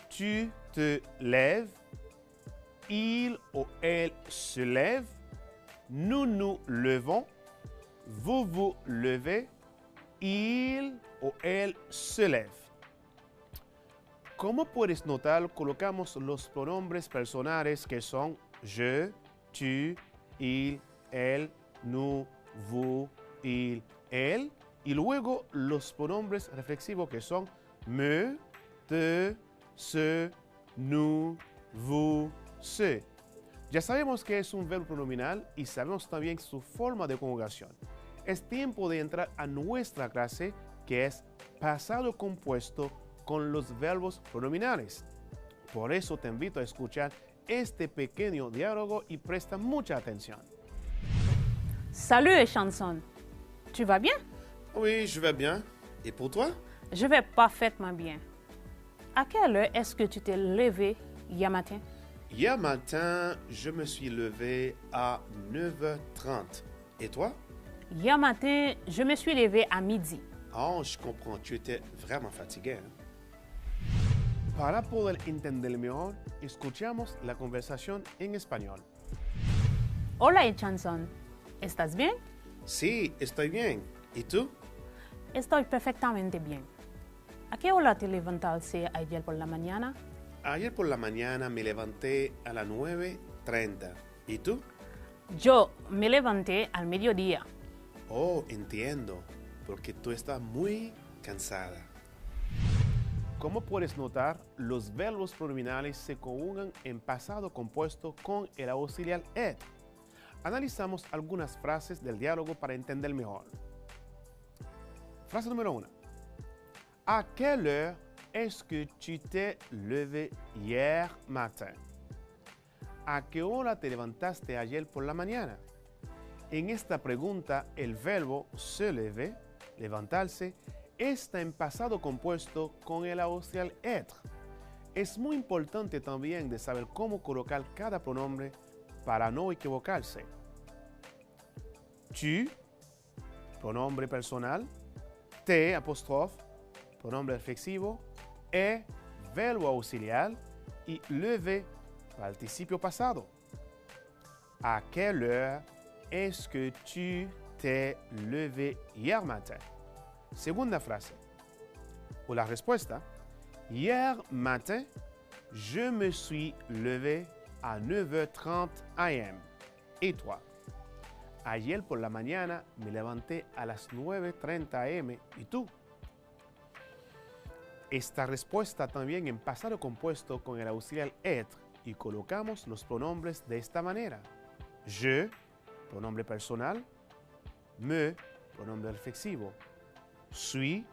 Tu te lèves. Il ou elle se lève. Nous nous levons. Vous vous levez. Il o él se lève. Como puedes notar, colocamos los pronombres personales que son je, tu, il, elle, nous, vous, il, elle, y luego los pronombres reflexivos que son me, te, se, nous, vous, se. Ya sabemos que es un verbo pronominal y sabemos también su forma de conjugación. Es tiempo de entrar a nuestra clase que es pasado compuesto con los verbos pronominales. Por eso te invito a escuchar este pequeño diálogo y presta mucha atención. Salut Chanson, tu vas bien? Oui, je vais bien. Et pour toi? Je vais parfaitement bien. À quelle heure est-ce que tu t'es levé hier matin? Hier matin, je me suis levé à 9h30. Et toi? Hier matin, je me suis levé à midi. Oh, je comprends. Tu étais vraiment fatigué. Hein? Para poder entender mejor, escuchamos la conversación en español. Hola, Chanson. ¿Estás bien? Sí, estoy bien. ¿Y tú? Estoy perfectamente bien. ¿A qué hora te levantaste ayer por la mañana? Ayer por la mañana me levanté a las 9:30. ¿Y tú? Yo me levanté al mediodía. Oh, entiendo. Porque tú estás muy cansada. Como puedes notar, los verbos pronominales se conjugan en pasado compuesto con el auxiliar être. Analizamos algunas frases del diálogo para entender mejor. Frase número 1. ¿A quelle heure est-ce que tu t'es levé hier matin? ¿A qué hora te levantaste ayer por la mañana? En esta pregunta, el verbo se lever, levantarse, está en pasado compuesto con el auxiliar être. Es muy importante también de saber cómo colocar cada pronombre para no equivocarse. Tu, pronombre personal, te, apóstrofe, pronombre reflexivo, verbo auxiliar y lever, participio pasado. ¿A quelle heure est-ce que tu t'es levé hier matin? Segunda frase. O la respuesta. Hier matin, je me suis levé à 9h30 am. ¿Y toi? Ayer por la mañana me levanté a las 9:30 am. ¿Y tú? Esta respuesta también en pasado compuesto con el auxiliar être y colocamos los pronombres de esta manera. Je, pronombre personal. Me, pronombre reflexivo. Suis,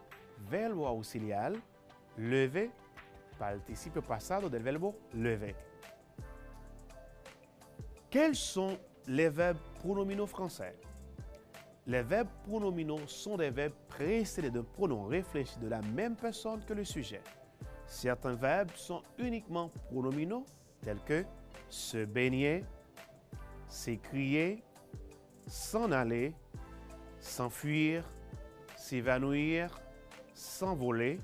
verbo auxiliar. Lever, participio pasado del verbo lever. Quels sont les verbes pronominaux français? Les verbes pronominaux sont des verbes précédés d'un pronom réfléchi de la même personne que le sujet. Certains verbes sont uniquement pronominaux, tels que se baigner, s'écrier, s'en aller, s'enfuir, s'évanouir, s'envoler,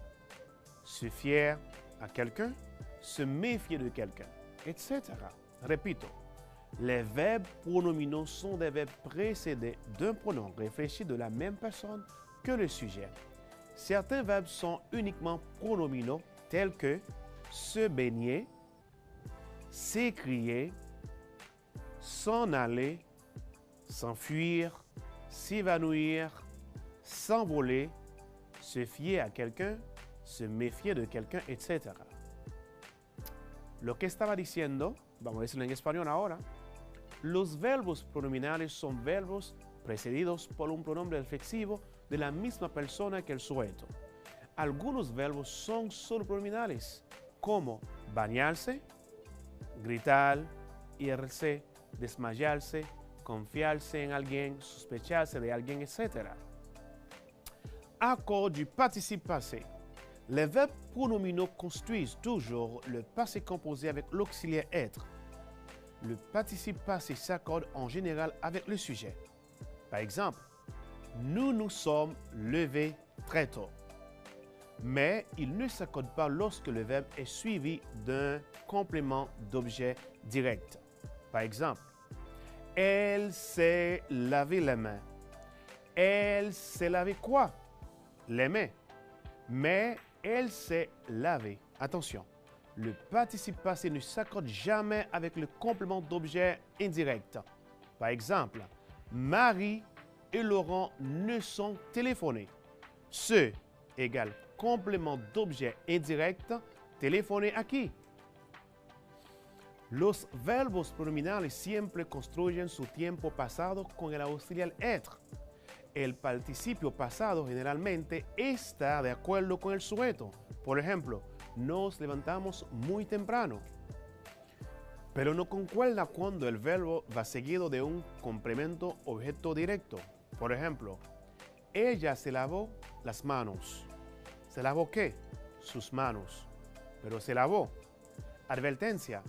se fier à quelqu'un, se méfier de quelqu'un, etc. Repito, les verbes pronominaux sont des verbes précédés d'un pronom réfléchi de la même personne que le sujet. Certains verbes sont uniquement pronominaux, tels que se baigner, s'écrier, s'en aller, s'enfuir, s'évanouir, s'envoler, se fier a quelqu'un, se méfier de quelqu'un, etc. Lo que estaba diciendo, vamos a decirlo en español ahora, los verbos pronominales son verbos precedidos por un pronombre reflexivo de la misma persona que el sujeto. Algunos verbos son solo pronominales, como bañarse, gritar, irse, desmayarse, confiarse en alguien, sospecharse de alguien, etc. Accord du participe passé. Les verbes pronominaux construisent toujours le passé composé avec l'auxiliaire être. Le participe passé s'accorde en général avec le sujet. Par exemple, nous nous sommes levés très tôt. Mais il ne s'accorde pas lorsque le verbe est suivi d'un complément d'objet direct. Par exemple, elle s'est lavé les mains. Elle s'est lavé quoi? Les mains. Mais elle s'est lavée. Attention, le participe passé ne s'accorde jamais avec le complément d'objet indirect. Par exemple, Marie et Laurent ne sont téléphonés. Ce égale complément d'objet indirect, téléphoner a qui? Los verbos pronominales siempre construyen su tiempo pasado con el auxiliar être. El participio pasado generalmente está de acuerdo con el sujeto. Por ejemplo, nos levantamos muy temprano. Pero no concuerda cuando el verbo va seguido de un complemento objeto directo. Por ejemplo, ella se lavó las manos. ¿Se lavó qué? Sus manos. Pero se lavó. Advertencia.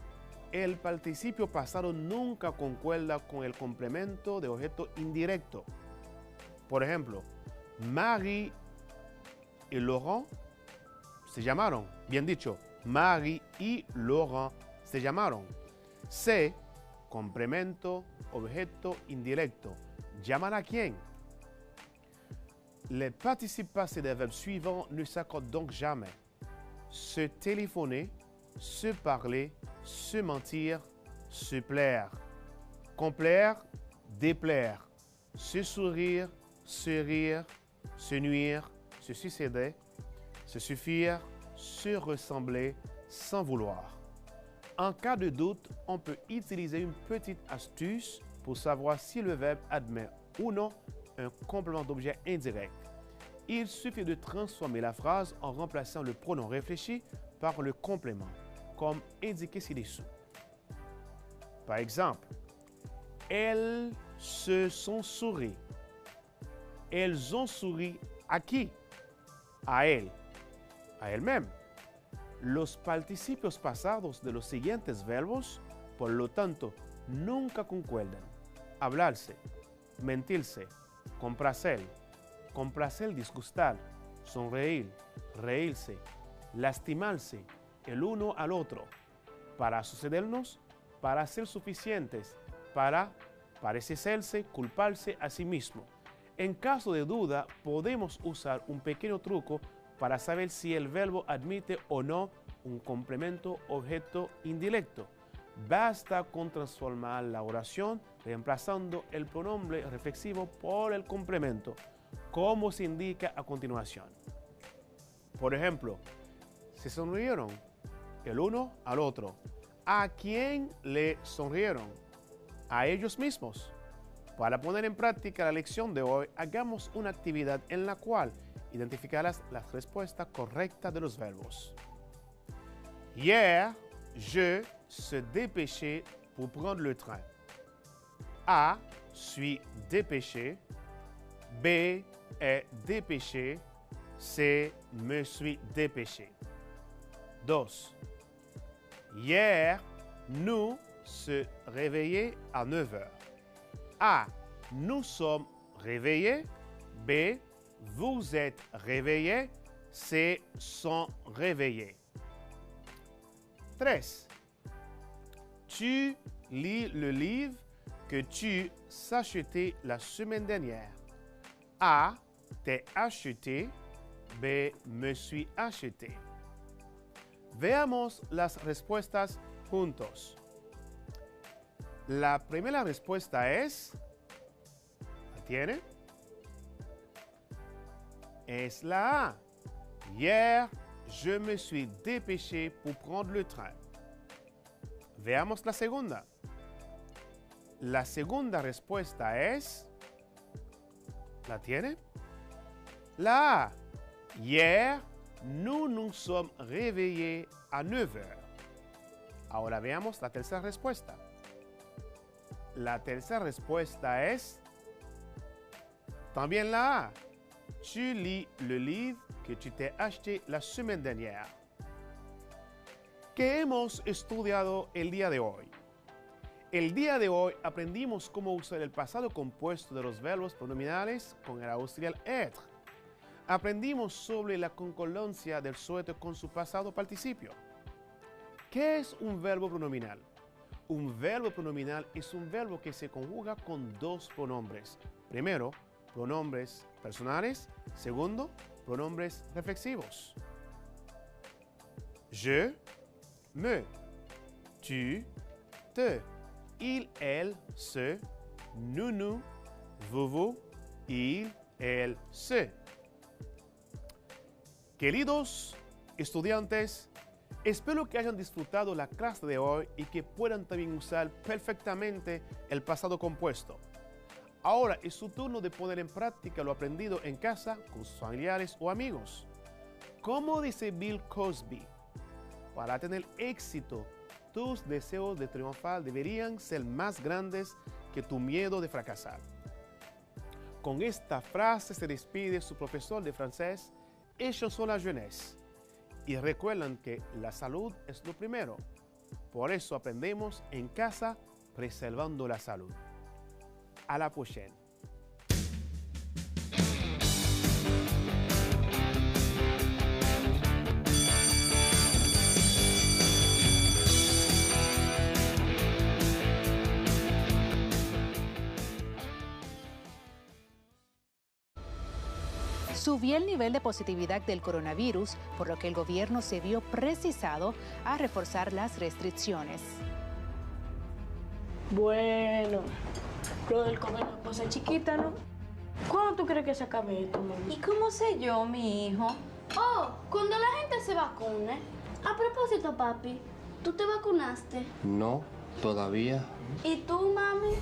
El participio pasado nunca concuerda con el complemento de objeto indirecto. Por ejemplo, Marie y Laurent se llamaron. Bien dicho, Marie y Laurent se llamaron. Se, complemento, objeto indirecto. ¿Llaman a quién? Les participes passés des verbes suivants ne s'accordent donc jamais. Se téléphoner, se parler, se mentir, se plaire. Complaire, déplaire. Se sourire, se rire, se nuire, se succéder, se suffire, se ressembler, sans vouloir. En cas de doute, on peut utiliser une petite astuce pour savoir si le verbe admet ou non un complément d'objet indirect. Il suffit de transformer la phrase en remplaçant le pronom réfléchi par le complément, comme indiqué ci-dessous. Par exemple, elles se sont souri. Elles ont souri a qui? A él, a él-même. Los participios pasados de los siguientes verbos, por lo tanto, nunca concuerdan. Hablarse, mentirse, complacer, complacer, disgustar, sonreír, reírse, lastimarse el uno al otro, para sucedernos, para ser suficientes, para parecerse, culparse a sí mismo. En caso de duda, podemos usar un pequeño truco para saber si el verbo admite o no un complemento objeto indirecto. Basta con transformar la oración reemplazando el pronombre reflexivo por el complemento, como se indica a continuación. Por ejemplo, se sonrieron el uno al otro. ¿A quién le sonrieron? A ellos mismos. Para poner en práctica la lección de hoy, hagamos una actividad en la cual identificarás las respuestas correctas de los verbos. Hier, je se dépêchait pour prendre le train. A, suis dépêché. B, est dépêché. C, me suis dépêché. 2. Hier, nous se réveillait à 9 heures. A, nous sommes réveillés. B, vous êtes réveillés. C, sont réveillés. 3. Tu lis le livre que tu s'achetais la semaine dernière. A, t'es acheté. B, me suis acheté. Veamos las respuestas juntos. La primera respuesta es, ¿la tiene? es la A. Hier, je me suis dépêché pour prendre le train. Veamos la segunda. La segunda respuesta es... ¿La tiene? La A. Hier, nous nous sommes réveillés à 9 heures. Ahora veamos la tercera respuesta. La tercera respuesta es también la A. Tu lis le livre que tu t'es acheté la semaine dernière. ¿Qué hemos estudiado el día de hoy? El día de hoy aprendimos cómo usar el pasado compuesto de los verbos pronominales con el auxiliar être. Aprendimos sobre la concordancia del sujeto con su pasado participio. ¿Qué es un verbo pronominal? Un verbo pronominal es un verbo que se conjuga con dos pronombres. Primero, pronombres personales. Segundo, pronombres reflexivos. Je, me, tu, te, il, elle, se, nous, nous, vous, il, elle, se. Queridos estudiantes, espero que hayan disfrutado la clase de hoy y que puedan también usar perfectamente el pasado compuesto. Ahora es su turno de poner en práctica lo aprendido en casa con sus familiares o amigos. Como dice Bill Cosby, para tener éxito, tus deseos de triunfar deberían ser más grandes que tu miedo de fracasar. Con esta frase se despide su profesor de francés, Ellos son la jeunesse. Y recuerdan que la salud es lo primero. Por eso aprendemos en casa preservando la salud. A la próxima. Subió el nivel de positividad del coronavirus, por lo que el gobierno se vio precisado a reforzar las restricciones. Bueno, lo del COVID es cosa chiquita, ¿no? ¿Cuándo tú crees que se acabe esto, mami? ¿Y cómo sé yo, mi hijo? Oh, cuando la gente se vacune. A propósito, papi, ¿tú te vacunaste? No, todavía. ¿Y tú, mami?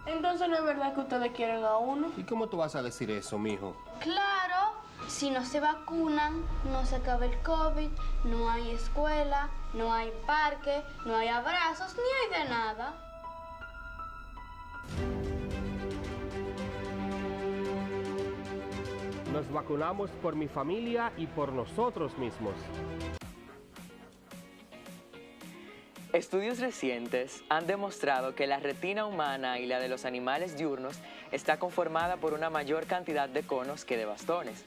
Entonces no es verdad que ustedes quieren a uno. ¿Y cómo tú vas a decir eso, mijo? Claro, si no se vacunan, no se acaba el COVID, no hay escuela, no hay parque, no hay abrazos, ni hay de nada. Nos vacunamos por mi familia y por nosotros mismos. Estudios recientes han demostrado que la retina humana y la de los animales diurnos está conformada por una mayor cantidad de conos que de bastones.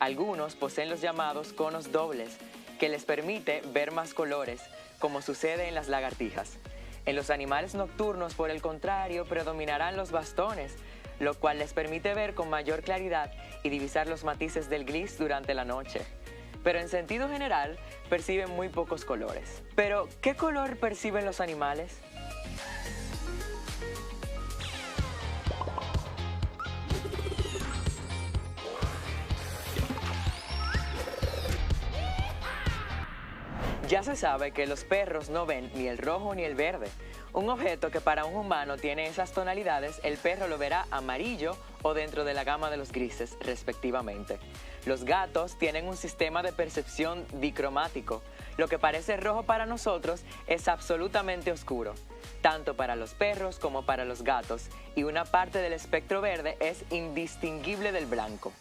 Algunos poseen los llamados conos dobles, que les permite ver más colores, como sucede en las lagartijas. En los animales nocturnos, por el contrario, predominarán los bastones, lo cual les permite ver con mayor claridad y divisar los matices del gris durante la noche. Pero en sentido general, perciben muy pocos colores. Pero, ¿qué color perciben los animales? Ya se sabe que los perros no ven ni el rojo ni el verde. Un objeto que para un humano tiene esas tonalidades, el perro lo verá amarillo o dentro de la gama de los grises, respectivamente. Los gatos tienen un sistema de percepción dicromático. Lo que parece rojo para nosotros es absolutamente oscuro, tanto para los perros como para los gatos, y una parte del espectro verde es indistinguible del blanco.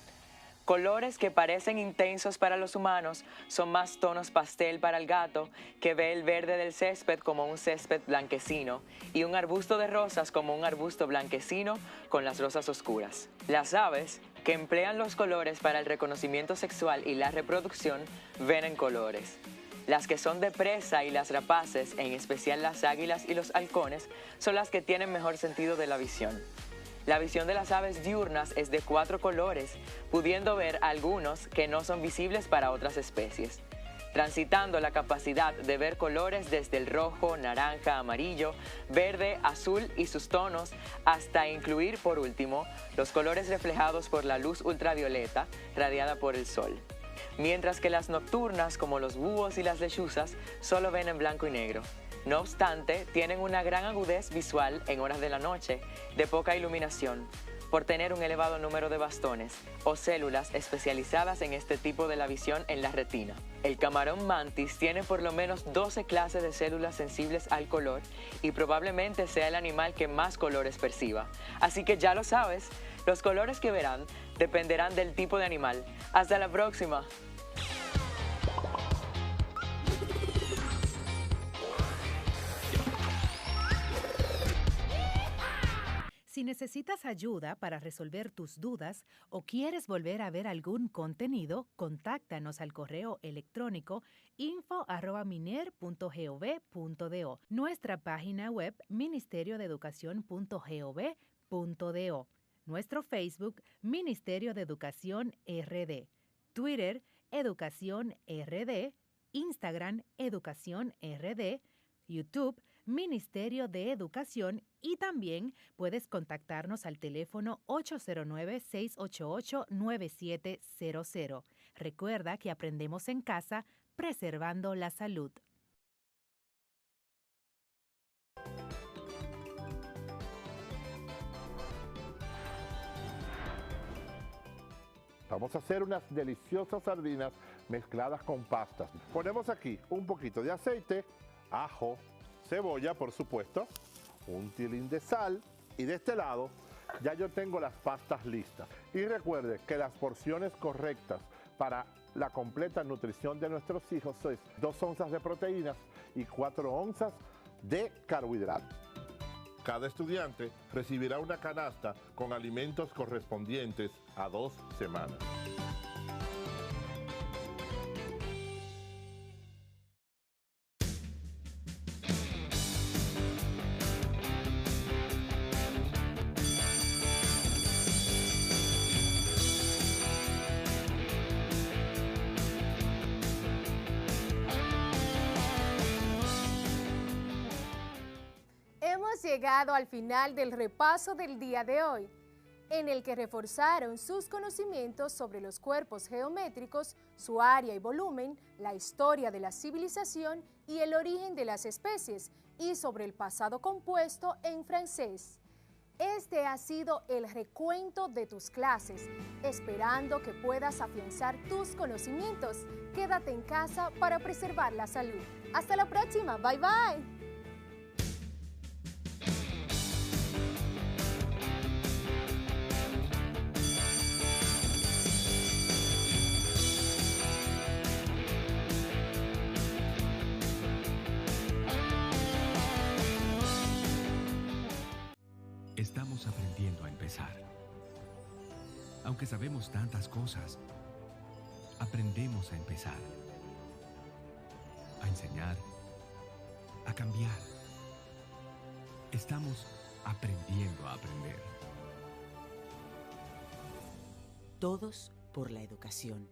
Colores que parecen intensos para los humanos son más tonos pastel para el gato, que ve el verde del césped como un césped blanquecino y un arbusto de rosas como un arbusto blanquecino con las rosas oscuras. Las aves, que emplean los colores para el reconocimiento sexual y la reproducción, ven en colores. Las que son de presa y las rapaces, en especial las águilas y los halcones, son las que tienen mejor sentido de la visión. La visión de las aves diurnas es de 4 colores, pudiendo ver algunos que no son visibles para otras especies. transitando la capacidad de ver colores desde el rojo, naranja, amarillo, verde, azul y sus tonos, hasta incluir, por último, los colores reflejados por la luz ultravioleta radiada por el sol. Mientras que las nocturnas, como los búhos y las lechuzas, solo ven en blanco y negro. No obstante, tienen una gran agudez visual en horas de la noche, de poca iluminación, por tener un elevado número de bastones o células especializadas en este tipo de la visión en la retina. El camarón mantis tiene por lo menos 12 clases de células sensibles al color y probablemente sea el animal que más colores perciba. Así que ya lo sabes, los colores que verán dependerán del tipo de animal. ¡Hasta la próxima! Si necesitas ayuda para resolver tus dudas o quieres volver a ver algún contenido, contáctanos al correo electrónico info@miner.gov.do, nuestra página web ministeriodeeducacion.gov.do, nuestro Facebook Ministerio de Educación RD, Twitter Educación RD, Instagram Educación RD, YouTube Ministerio de Educación, y también puedes contactarnos al teléfono 809-688-9700. Recuerda que aprendemos en casa, preservando la salud. Vamos a hacer unas deliciosas sardinas mezcladas con pastas. Ponemos aquí un poquito de aceite, ajo, cebolla, por supuesto, un tilín de sal, y de este lado ya yo tengo las pastas listas. Y recuerde que las porciones correctas para la completa nutrición de nuestros hijos es 2 onzas de proteínas y 4 onzas de carbohidratos. Cada estudiante recibirá una canasta con alimentos correspondientes a 2 semanas. Hemos llegado al final del repaso del día de hoy, en el que reforzaron sus conocimientos sobre los cuerpos geométricos, su área y volumen, la historia de la civilización y el origen de las especies, y sobre el pasado compuesto en francés. Este ha sido el recuento de tus clases, esperando que puedas afianzar tus conocimientos. Quédate en casa para preservar la salud. Hasta la próxima. Bye, bye. Estamos aprendiendo a empezar. Aunque sabemos tantas cosas, aprendemos a empezar. A enseñar, a cambiar. Estamos aprendiendo a aprender. Todos por la educación.